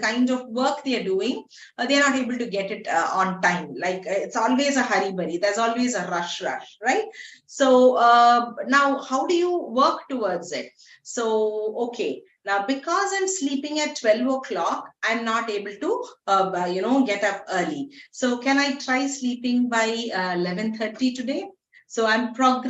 kind of work they are doing, they are not able to get it on time. Like it's always a hurry burry. There's always a rush, right? So now, how do you work towards it? So, okay. Now, because I'm sleeping at 12 o'clock, I'm not able to, get up early. So can I try sleeping by 11:30 today? So I'm going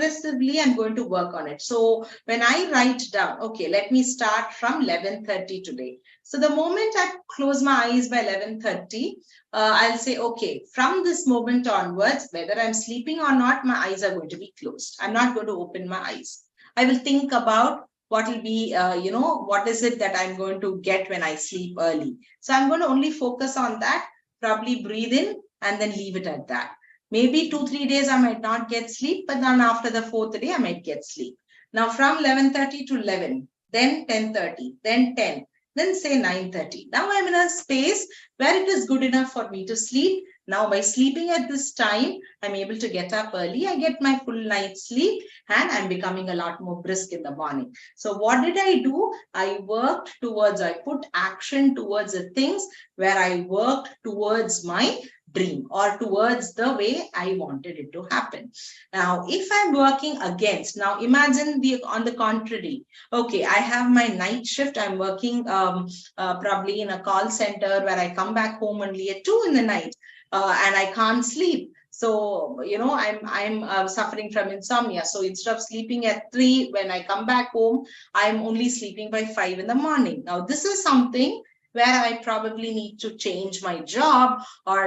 to work on it. So when I write down, okay, let me start from 11:30 today. So the moment I close my eyes by 11:30, I'll say, okay, from this moment onwards, whether I'm sleeping or not, my eyes are going to be closed. I'm not going to open my eyes. I will think about what will be, what is it that I'm going to get when I sleep early. So I'm going to only focus on that, probably breathe in and then leave it at that. Maybe 2-3 days I might not get sleep, but then after the 4th day, I might get sleep. Now from 11:30 to 11, then 10:30, then 10, then say 9:30. Now I'm in a space where it is good enough for me to sleep. Now, by sleeping at this time, I'm able to get up early. I get my full night's sleep and I'm becoming a lot more brisk in the morning. So what did I do? I put action towards the things where I worked towards my dream or towards the way I wanted it to happen. Now, if I'm working against, now imagine on the contrary. Okay, I have my night shift. I'm working probably in a call center where I come back home only at 2 in the night. And I can't sleep. So, I'm suffering from insomnia. So instead of sleeping at 3, when I come back home, I'm only sleeping by 5 in the morning. Now, this is something where I probably need to change my job or,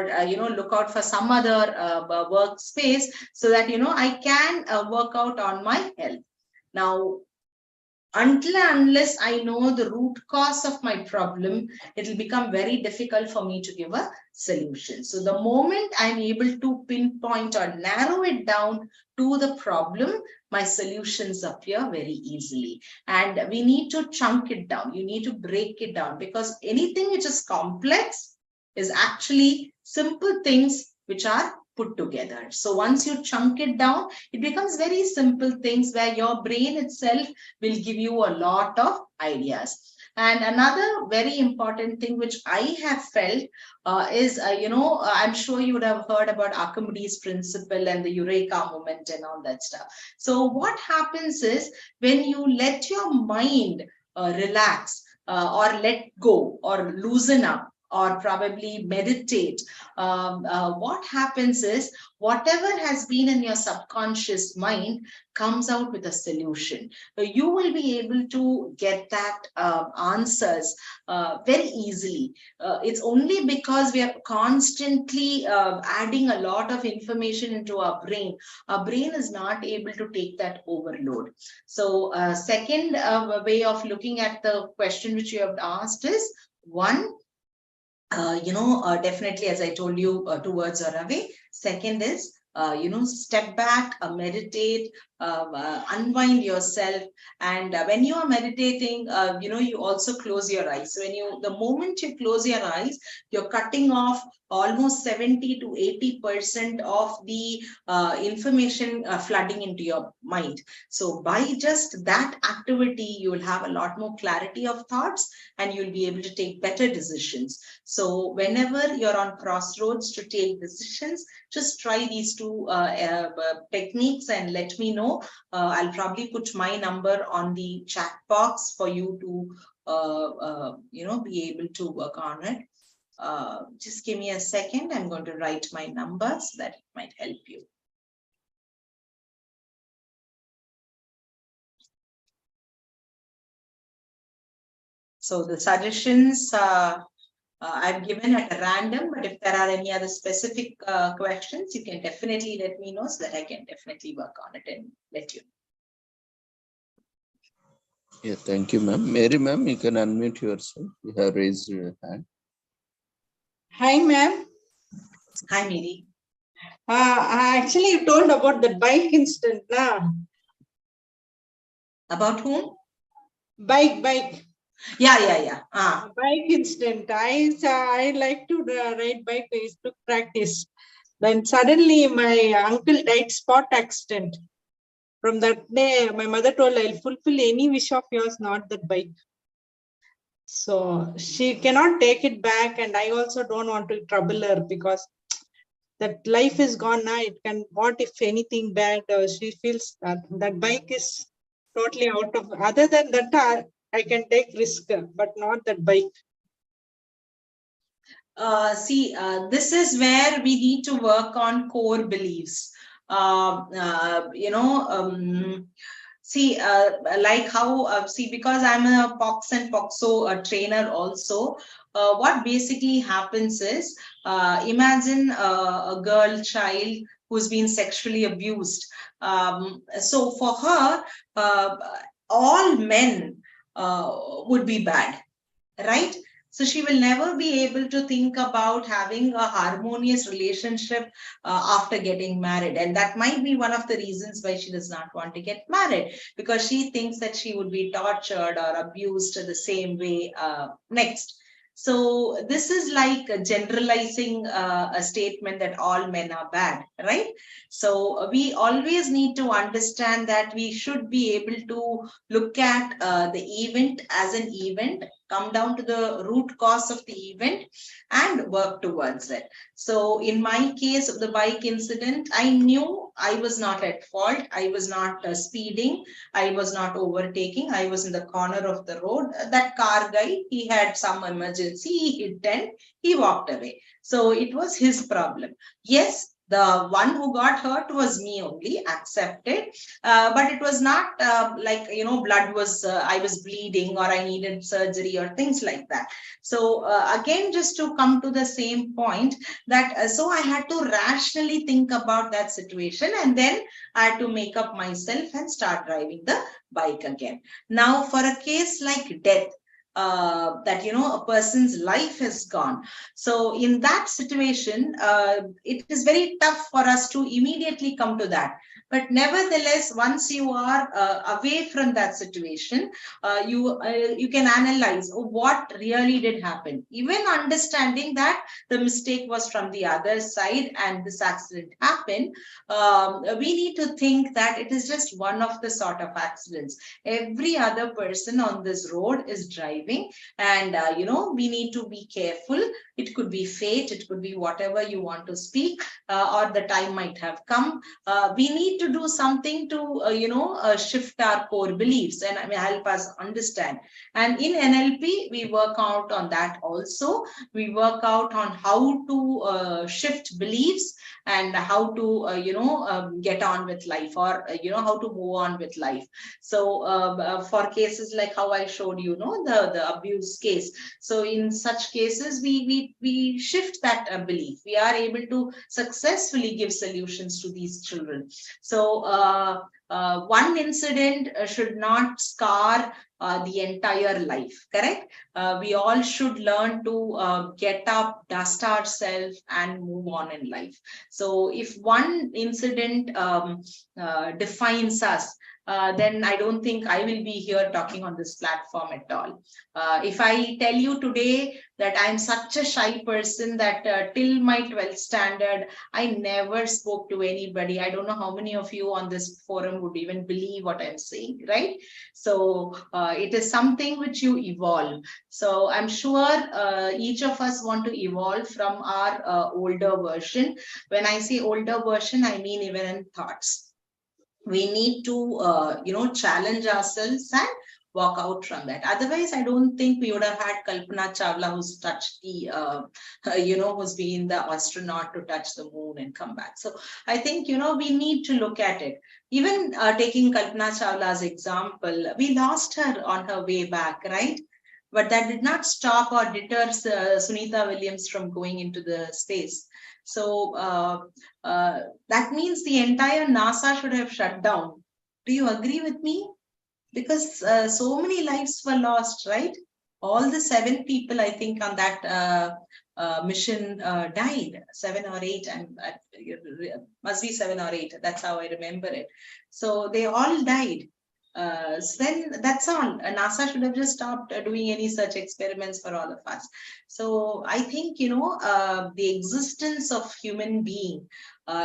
look out for some other workspace so that, I can work out on my health. Now, unless I know the root cause of my problem, it will become very difficult for me to give a solution. So the moment I'm able to pinpoint or narrow it down to the problem, my solutions appear very easily. And we need to chunk it down. You need to break it down, because anything which is complex is actually simple things which are put together. So once you chunk it down, it becomes very simple things where your brain itself will give you a lot of ideas. And another very important thing which I have felt is, I'm sure you would have heard about Archimedes' principle and the Eureka moment and all that stuff. So what happens is when you let your mind relax or let go or loosen up or probably meditate, what happens is whatever has been in your subconscious mind comes out with a solution. You will be able to get that answers very easily. It's only because we are constantly adding a lot of information into our brain. Our brain is not able to take that overload. So second way of looking at the question which you have asked is, one, definitely, as I told you, towards or away. Second is, step back, meditate, unwind yourself. And when you are meditating, you also close your eyes. So the moment you close your eyes, you're cutting off almost 70 to 80% of the information flooding into your mind. So by just that activity, you will have a lot more clarity of thoughts and you'll be able to take better decisions. So whenever you're on crossroads to take decisions, just try these two techniques and let me know. I'll probably put my number on the chat box for you to, be able to work on it. Just give me a second. I'm going to write my number so that it might help you. So the suggestions I've given at random, but if there are any other specific questions, you can definitely let me know so that I can definitely work on it and let you know. Yeah, thank you, ma'am. Mary, ma'am, you can unmute yourself. You have raised your hand. Hi, ma'am. Hi, Mary. Actually, you told about the bike incident, now. About whom? Bike. Yeah. Bike incident. I like to ride bike. I used to practice. Then suddenly my uncle died spot accident. From that day, my mother told, I'll fulfill any wish of yours, not that bike. So she cannot take it back, and I also don't want to trouble her because that life is gone now. It can, what if anything bad? She feels that bike is totally out of. Other than that, I can take risk, but not that bike. This is where we need to work on core beliefs. Like how, because I'm a POX and POXO trainer also, what basically happens is, imagine a child who's been sexually abused. So for her, all men would be bad, right? So she will never be able to think about having a harmonious relationship after getting married. And that might be one of the reasons why she does not want to get married, because she thinks that she would be tortured or abused the same way next. So this is like generalizing a statement that all men are bad, right? So we always need to understand that we should be able to look at the event as an event, come down to the root cause of the event and work towards it. So in my case of the bike incident, I knew I was not at fault. I was not speeding. I was not overtaking. I was in the corner of the road. That car guy, he had some emergency. He hit and he walked away. So it was his problem. Yes, the one who got hurt was me only, accepted. But it was not like, blood was, I was bleeding or I needed surgery or things like that. So again, just to come to the same point that, so I had to rationally think about that situation, and then I had to make up myself and start driving the bike again. Now, for a case like death, that a person's life has gone, so in that situation it is very tough for us to immediately come to that. But nevertheless, once you are away from that situation, you can analyze what really did happen, even understanding that the mistake was from the other side and this accident happened. We need to think that it is just one of the sort of accidents. Every other person on this road is driving. driving, and we need to be careful. It could be fate, it could be whatever you want to speak, or the time might have come. We need to do something to shift our core beliefs and help us understand. And in NLP, we work out on that also. We work out on how to shift beliefs and how to get on with life, or how to move on with life. So for cases like how I showed the abuse case, so in such cases we shift that belief. We are able to successfully give solutions to these children. So one incident should not scar the entire life, correct? We all should learn to get up, dust ourselves, and move on in life. So if one incident defines us, then I don't think I will be here talking on this platform at all. If I tell you today that I'm such a shy person that till my 12th standard, I never spoke to anybody, I don't know how many of you on this forum would even believe what I'm saying, right? So it is something which you evolve. So I'm sure each of us want to evolve from our older version. When I say older version, I mean even in thoughts. We need to challenge ourselves and walk out from that. Otherwise, I don't think we would have had Kalpana Chawla, who's touched the who's been the astronaut to touch the moon and come back. So I think we need to look at it. Even taking Kalpana Chawla's example, we lost her on her way back, right? But that did not stop or deter Sunita Williams from going into the space. So that means the entire NASA should have shut down. Do you agree with me? Because so many lives were lost, right? All the 7 people, I think, on that mission died. 7 or 8, and must be 7 or 8. That's how I remember it. So they all died. Then that's all. NASA should have just stopped doing any such experiments for all of us. So I think the existence of human being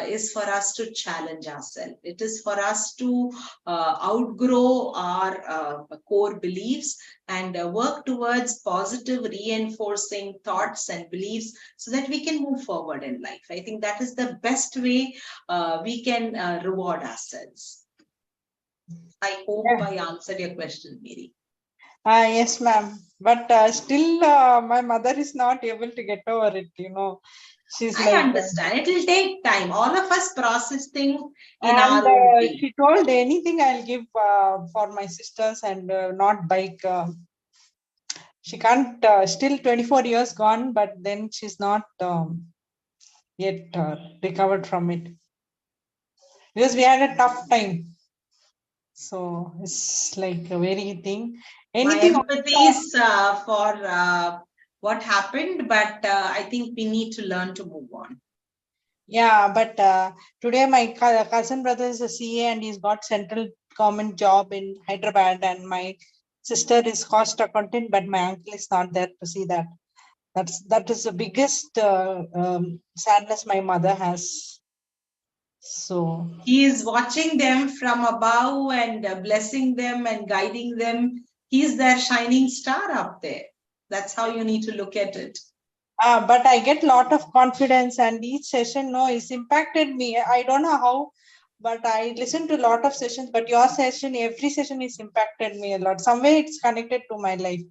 is for us to challenge ourselves. It is for us to outgrow our core beliefs and work towards positive reinforcing thoughts and beliefs so that we can move forward in life. I think that is the best way we can reward ourselves. I hope I answered your question, Mary. Yes, ma'am. But still, my mother is not able to get over it. She's I understand. It will take time. All of us process things in our own way. She told anything I'll give for my sisters and not bike. She can't. Still 24 years gone, but then she's not yet recovered from it because we had a tough time. So it's like a very thing. Anything. My empathy is for what happened, but I think we need to learn to move on. Yeah, but today my cousin brother is a CA and he's got central government job in Hyderabad, and my sister is cost accountant, but my uncle is not there to see that. That is the biggest sadness my mother has. So he is watching them from above and blessing them and guiding them. He's their shining star up there. That's how you need to look at it. But I get a lot of confidence, and each session is impacted me. I don't know how, but I listen to a lot of sessions, but your session, every session is impacted me a lot. Somewhere it's connected to my life.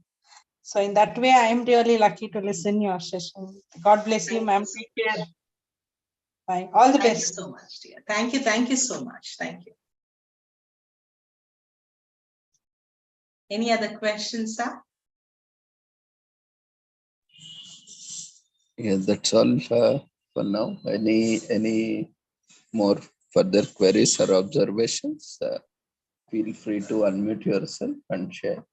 So in that way, I am really lucky to listen your session. God bless you, ma'am. Take care. Bye. All the best. Thank you so much, dear. Thank you. Thank you so much. Thank you. Any other questions, sir? Yeah, that's all for now. Any more further queries or observations? Feel free to unmute yourself and share.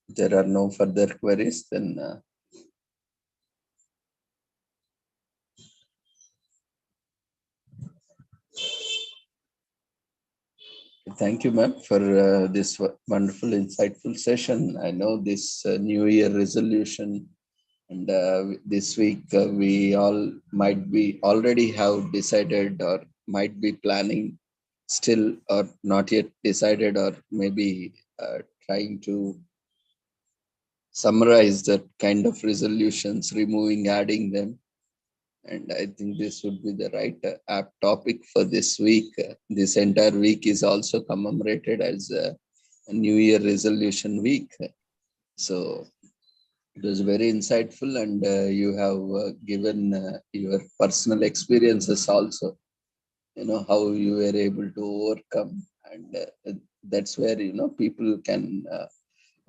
If there are no further queries, then thank you, ma'am, for this wonderful, insightful session. I know this New Year resolution, and this week we all might be already have decided or might be planning still or not yet decided, or maybe trying to summarize that kind of resolutions, removing, adding them. And I think this would be the right apt topic for this week. This entire week is also commemorated as a New Year resolution week. So it was very insightful, and you have given your personal experiences also, how you were able to overcome. And that's where, people can,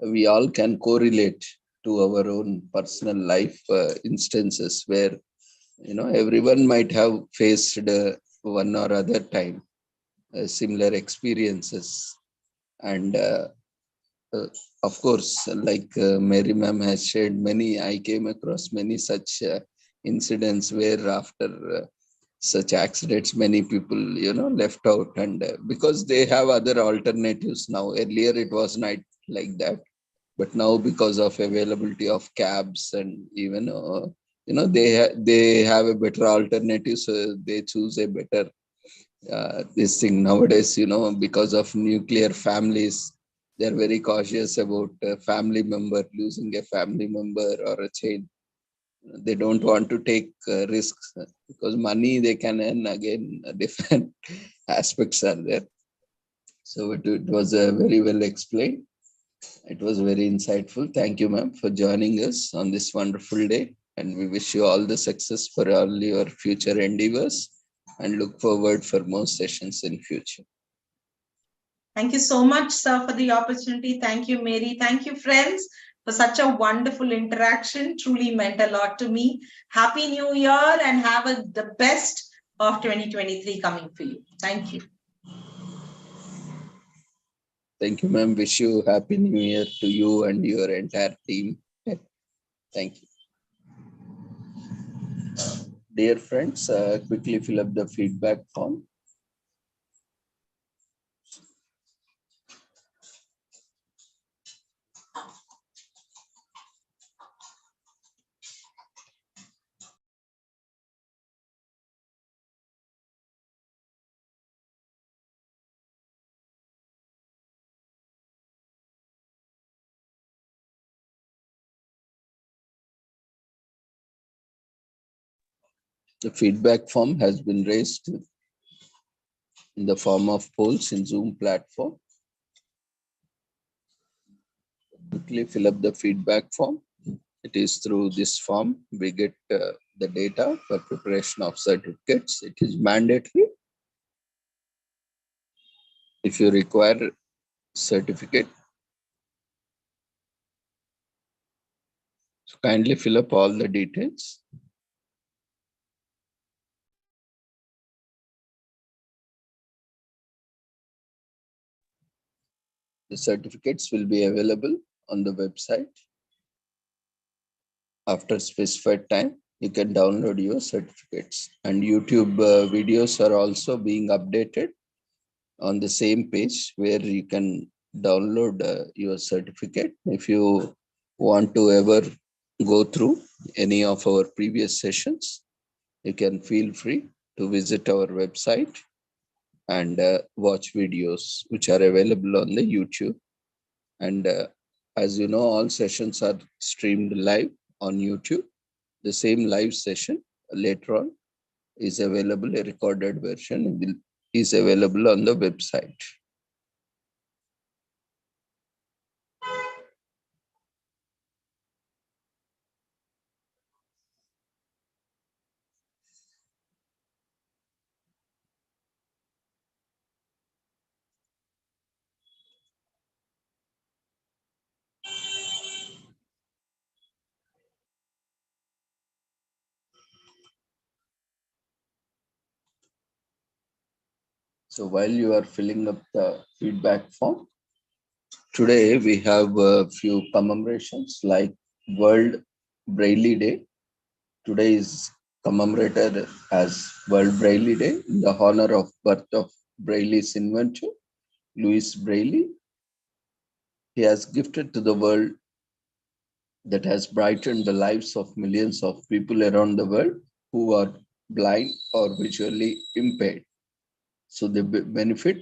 we all can correlate to our own personal life instances where, everyone might have faced one or other time similar experiences. And uh, of course, like Mary ma'am has shared many, I came across many such incidents where after such accidents, many people, left out, and because they have other alternatives now. Earlier, it was not like that, but now because of availability of cabs, and even, they have a better alternative, so they choose a better this thing nowadays, because of nuclear families, they're very cautious about a family member, losing a family member or a child. They don't want to take risks because money they can earn again, different aspects are there. So it was very well explained. It was very insightful. Thank you, ma'am, for joining us on this wonderful day. And we wish you all the success for all your future endeavors, and look forward for more sessions in future. Thank you so much, sir, for the opportunity. Thank you, Mary. Thank you, friends, for such a wonderful interaction. Truly meant a lot to me. Happy New Year, and have the best of 2023 coming for you. Thank you. Thank you, ma'am. Wish you Happy New Year to you and your entire team. Thank you. Dear friends, quickly fill up the feedback form. The feedback form has been raised in the form of polls in Zoom platform. Quickly fill up the feedback form. It is through this form we get the data for preparation of certificates. It is mandatory. If you require certificate, so kindly fill up all the details. The certificates will be available on the website. After specified time, you can download your certificates, and YouTube videos are also being updated on the same page where you can download your certificate. If you want to ever go through any of our previous sessions, you can feel free to visit our website and watch videos which are available on the YouTube. And as you know, all sessions are streamed live on YouTube. The same live session later on is available, a recorded version is available on the website. So while you are filling up the feedback form, today we have a few commemorations like World Braille Day. Today is commemorated as World Braille Day in the honor of birth of Braille's inventor, Louis Braille. He has gifted to the world that has brightened the lives of millions of people around the world who are blind or visually impaired. So they benefit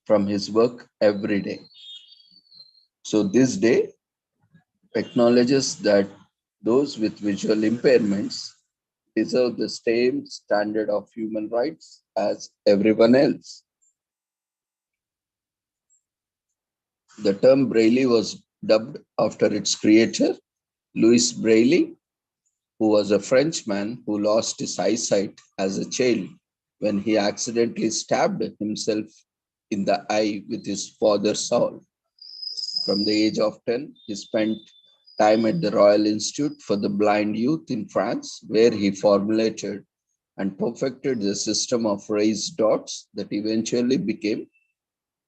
from his work every day. So this day acknowledges that those with visual impairments deserve the same standard of human rights as everyone else. The term Braille was dubbed after its creator, Louis Braille, who was a Frenchman who lost his eyesight as a child when he accidentally stabbed himself in the eye with his father's saw. From the age of 10, he spent time at the Royal Institute for the Blind Youth in France, where he formulated and perfected the system of raised dots that eventually became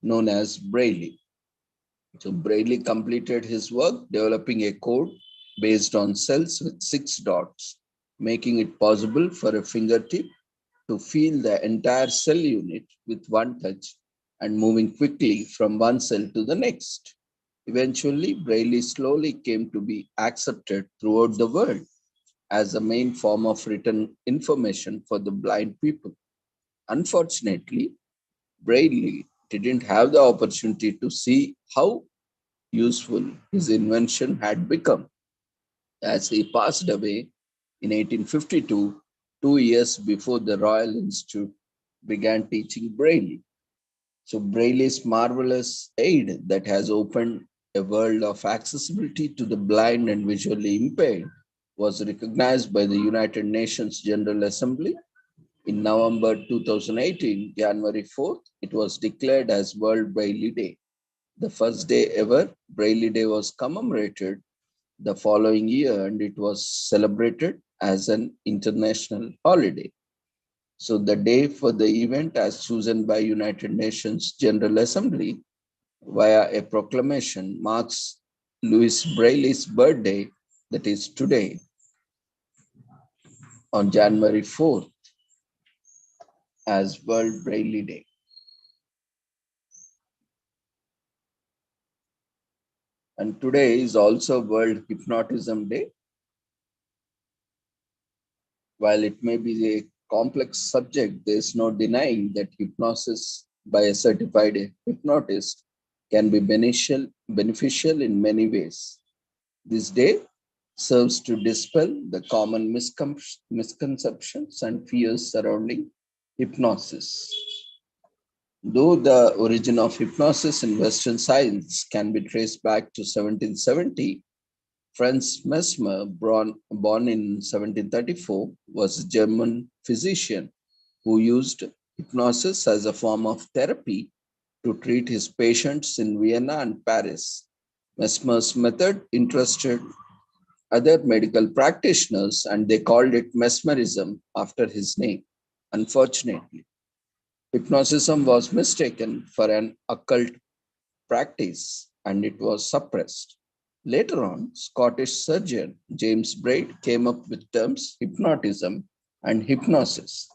known as Braille. So Braille completed his work developing a code based on cells with 6 dots, making it possible for a fingertip to feel the entire cell unit with one touch and moving quickly from one cell to the next. Eventually, Braille slowly came to be accepted throughout the world as the main form of written information for the blind people. Unfortunately, Braille didn't have the opportunity to see how useful his invention had become, as he passed away in 1852, 2 years before the Royal Institute began teaching Braille. So Braille's marvelous aid that has opened a world of accessibility to the blind and visually impaired was recognized by the United Nations General Assembly in November 2018, January 4th. It was declared as World Braille Day. The first day ever, Braille Day was commemorated the following year, and it was celebrated as an international holiday. So the day for the event, as chosen by United Nations General Assembly via a proclamation, marks Louis Braille's birthday, that is today, on January 4th, as World Braille Day. And today is also World Hypnotism Day. While it may be a complex subject, there is no denying that hypnosis by a certified hypnotist can be beneficial in many ways. This day serves to dispel the common misconceptions and fears surrounding hypnosis. Though the origin of hypnosis in Western science can be traced back to 1770, Franz Mesmer, born in 1734, was a German physician who used hypnosis as a form of therapy to treat his patients in Vienna and Paris. Mesmer's method interested other medical practitioners, and they called it mesmerism after his name. Unfortunately, hypnotism was mistaken for an occult practice and it was suppressed. Later on, Scottish surgeon James Braid came up with terms hypnotism and hypnosis.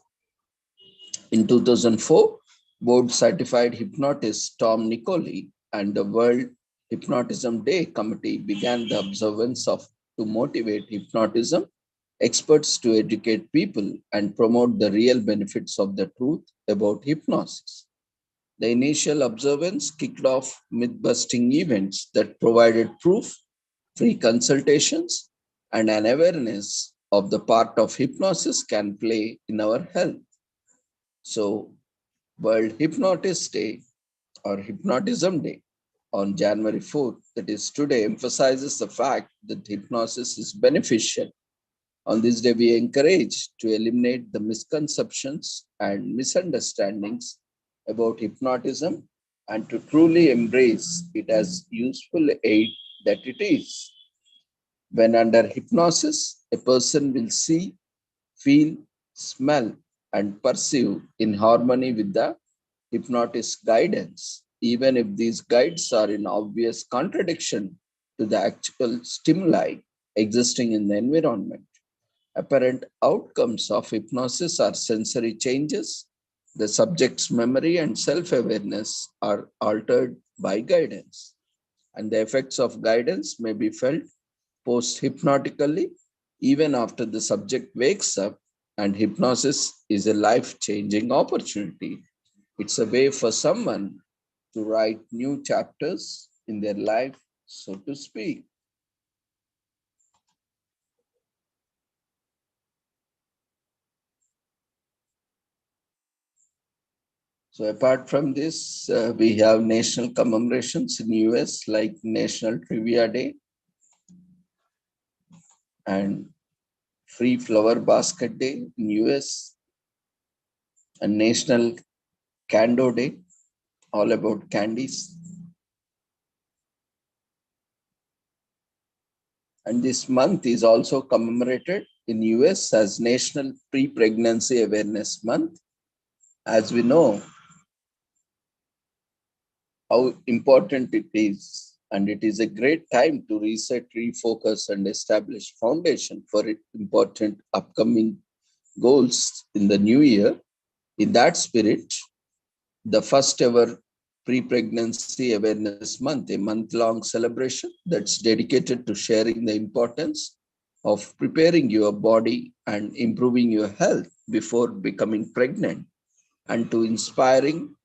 In 2004, board certified hypnotist Tom Nicoli and the World Hypnotism Day Committee began the observance of to motivate hypnotism experts to educate people and promote the real benefits of the truth about hypnosis. The initial observance kicked off myth-busting events that provided proof, free consultations, and an awareness of the part of hypnosis can play in our health. So, World Hypnotist Day or Hypnotism Day on January 4th, that is today, emphasizes the fact that hypnosis is beneficial. On this day, we encourage to eliminate the misconceptions and misunderstandings about hypnotism and to truly embrace it as useful aid that it is. When under hypnosis, a person will see, feel, smell, and perceive in harmony with the hypnotist's guidance, even if these guides are in obvious contradiction to the actual stimuli existing in the environment. Apparent outcomes of hypnosis are sensory changes. The subject's memory and self-awareness are altered by guidance, and the effects of guidance may be felt post-hypnotically even after the subject wakes up, and hypnosis is a life-changing opportunity. It's a way for someone to write new chapters in their life, so to speak. So apart from this, we have national commemorations in US like National Trivia Day and Free Flower Basket Day in US and National Cando Day, all about candies. And this month is also commemorated in US as National Pre-Pregnancy Awareness Month. As we know how important it is, and it is a great time to reset, refocus, and establish foundation for important upcoming goals in the new year. In that spirit, the first ever Pre-Pregnancy Awareness Month, a month-long celebration that's dedicated to sharing the importance of preparing your body and improving your health before becoming pregnant, and to inspiring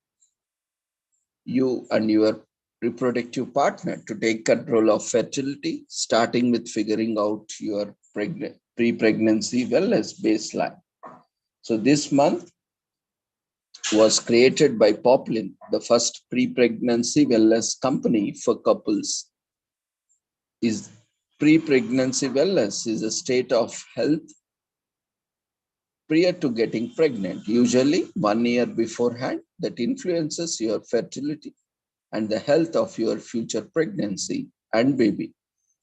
you and your reproductive partner to take control of fertility, starting with figuring out your pre-pregnancy wellness baseline. So this month was created by Poplin, the first pre-pregnancy wellness company for couples. Is pre-pregnancy wellness is a state of health prior to getting pregnant, usually 1 year beforehand, that influences your fertility and the health of your future pregnancy and baby.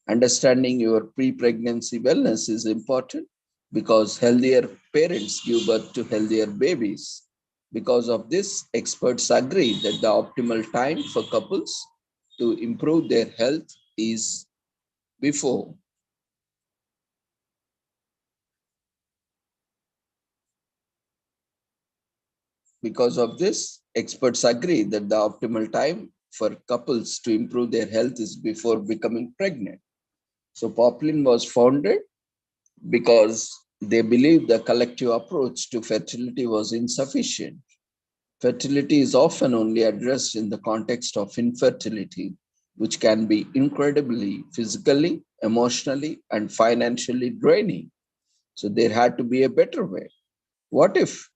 Understanding your pre-pregnancy wellness is important because healthier parents give birth to healthier babies. Because of this, experts agree that the optimal time for couples to improve their health is before. Because of this, experts agree that the optimal time for couples to improve their health is before becoming pregnant. So Poplin was founded because they believed the collective approach to fertility was insufficient. Fertility is often only addressed in the context of infertility, which can be incredibly physically, emotionally, and financially draining. So there had to be a better way. What if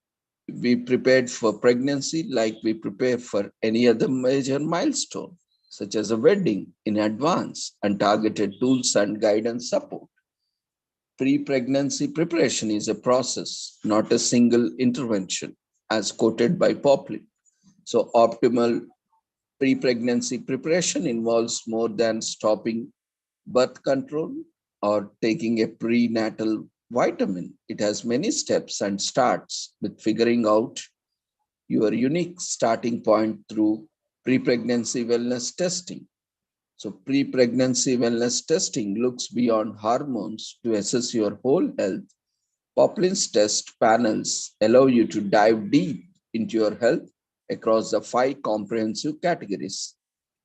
we prepared for pregnancy like we prepare for any other major milestone, such as a wedding, in advance, and targeted tools and guidance support? Pre-pregnancy preparation is a process, not a single intervention, as quoted by Poplin. So optimal pre-pregnancy preparation involves more than stopping birth control or taking a prenatal vitamin. It has many steps and starts with figuring out your unique starting point through pre-pregnancy wellness testing. So pre-pregnancy wellness testing looks beyond hormones to assess your whole health. Poplin's test panels allow you to dive deep into your health across the 5 comprehensive categories: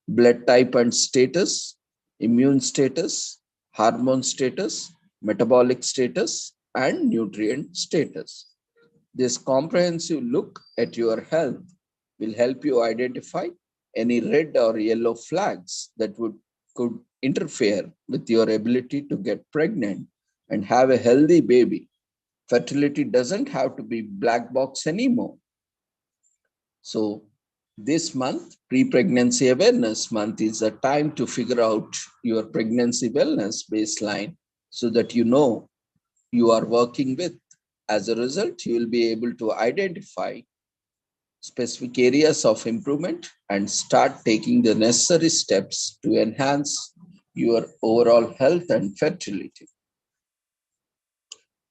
blood type and status, immune status, hormone status, metabolic status, and nutrient status. This comprehensive look at your health will help you identify any red or yellow flags that could interfere with your ability to get pregnant and have a healthy baby. Fertility doesn't have to be black box anymore. So this month, Pre-Pregnancy Awareness Month, is a time to figure out your pregnancy wellness baseline so that you know you are working with. As a result, you will be able to identify specific areas of improvement and start taking the necessary steps to enhance your overall health and fertility.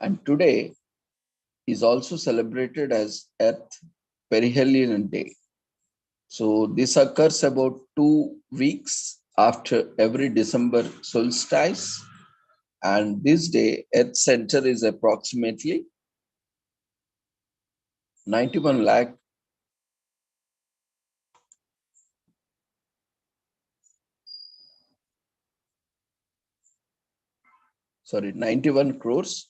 And today is also celebrated as Earth Perihelion Day. So this occurs about 2 weeks after every December solstice. And this day, Earth center is approximately 91 lakh 91 crores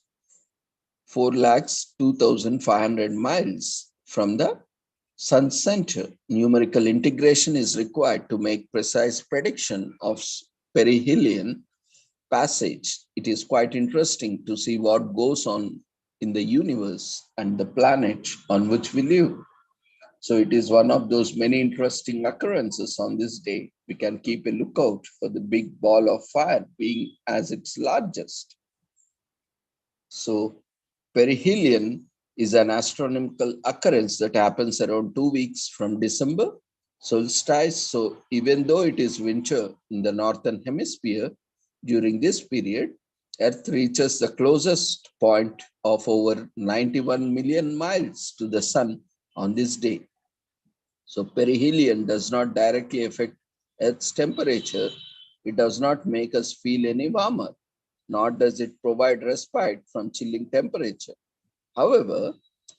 4 lakhs 2,500 miles from the Sun center numerical integration is required to make precise prediction of perihelion passage. It is quite interesting to see what goes on in the universe and the planet on which we live. So it is one of those many interesting occurrences on this day. We can keep a lookout for the big ball of fire being as its largest. So perihelion is an astronomical occurrence that happens around 2 weeks from December solstice. So even though it is winter in the northern hemisphere, during this period, Earth reaches the closest point of over 91 million miles to the sun on this day. So perihelion does not directly affect Earth's temperature. It does not make us feel any warmer, nor does it provide respite from chilling temperature. However,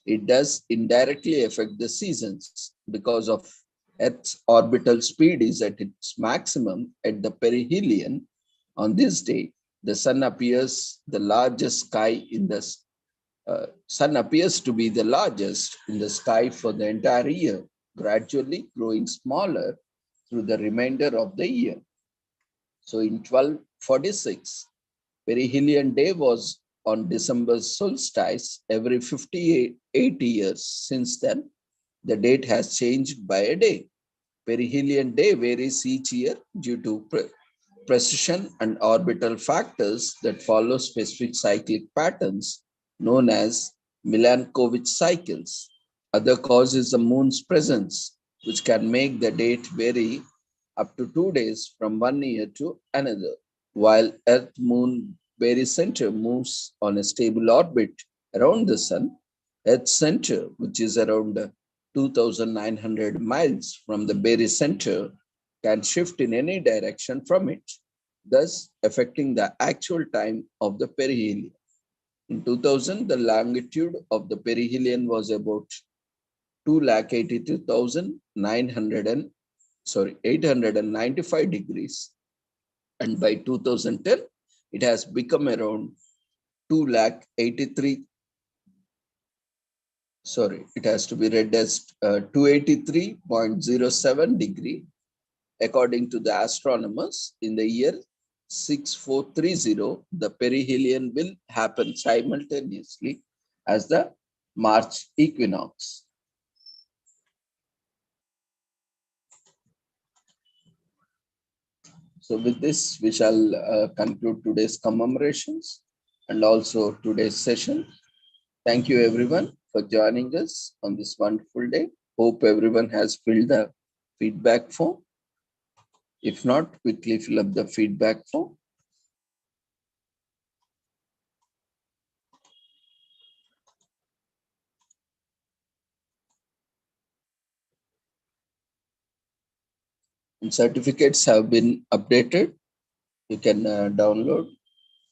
it does indirectly affect the seasons because of Earth's orbital speed is at its maximum at the perihelion. On this day, the sun appears the largest sky in the sun appears to be the largest in the sky for the entire year, gradually growing smaller through the remainder of the year. So in 1246, perihelion day was on December solstice. Every 58 years since then, the date has changed by a day. Perihelion day varies each year due to precession and orbital factors that follow specific cyclic patterns known as Milankovitch cycles. Other cause is the moon's presence, which can make the date vary up to 2 days from one year to another. While Earth-Moon barycenter moves on a stable orbit around the sun, Earth's center, which is around 2,900 miles from the barycenter, can shift in any direction from it, thus affecting the actual time of the perihelion. In 2000, the longitude of the perihelion was about 895 degrees, and by 2010, it has become around 283. It has to be read as 283.07 degree. According to the astronomers, in the year 6430, the perihelion will happen simultaneously as the March equinox. So with this, we shall conclude today's commemorations and also today's session. Thank you everyone for joining us on this wonderful day. Hope everyone has filled the feedback form. If not, quickly fill up the feedback form. And certificates have been updated. You can download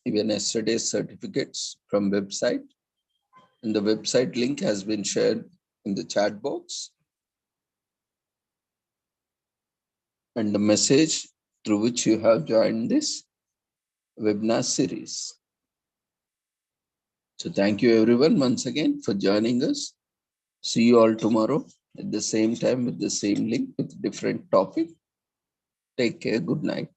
even yesterday's certificates from website. And the website link has been shared in the chat box. And the message through which you have joined this webinar series. So thank you everyone once again for joining us. See you all tomorrow at the same time with the same link with different topic. Take care. Good night.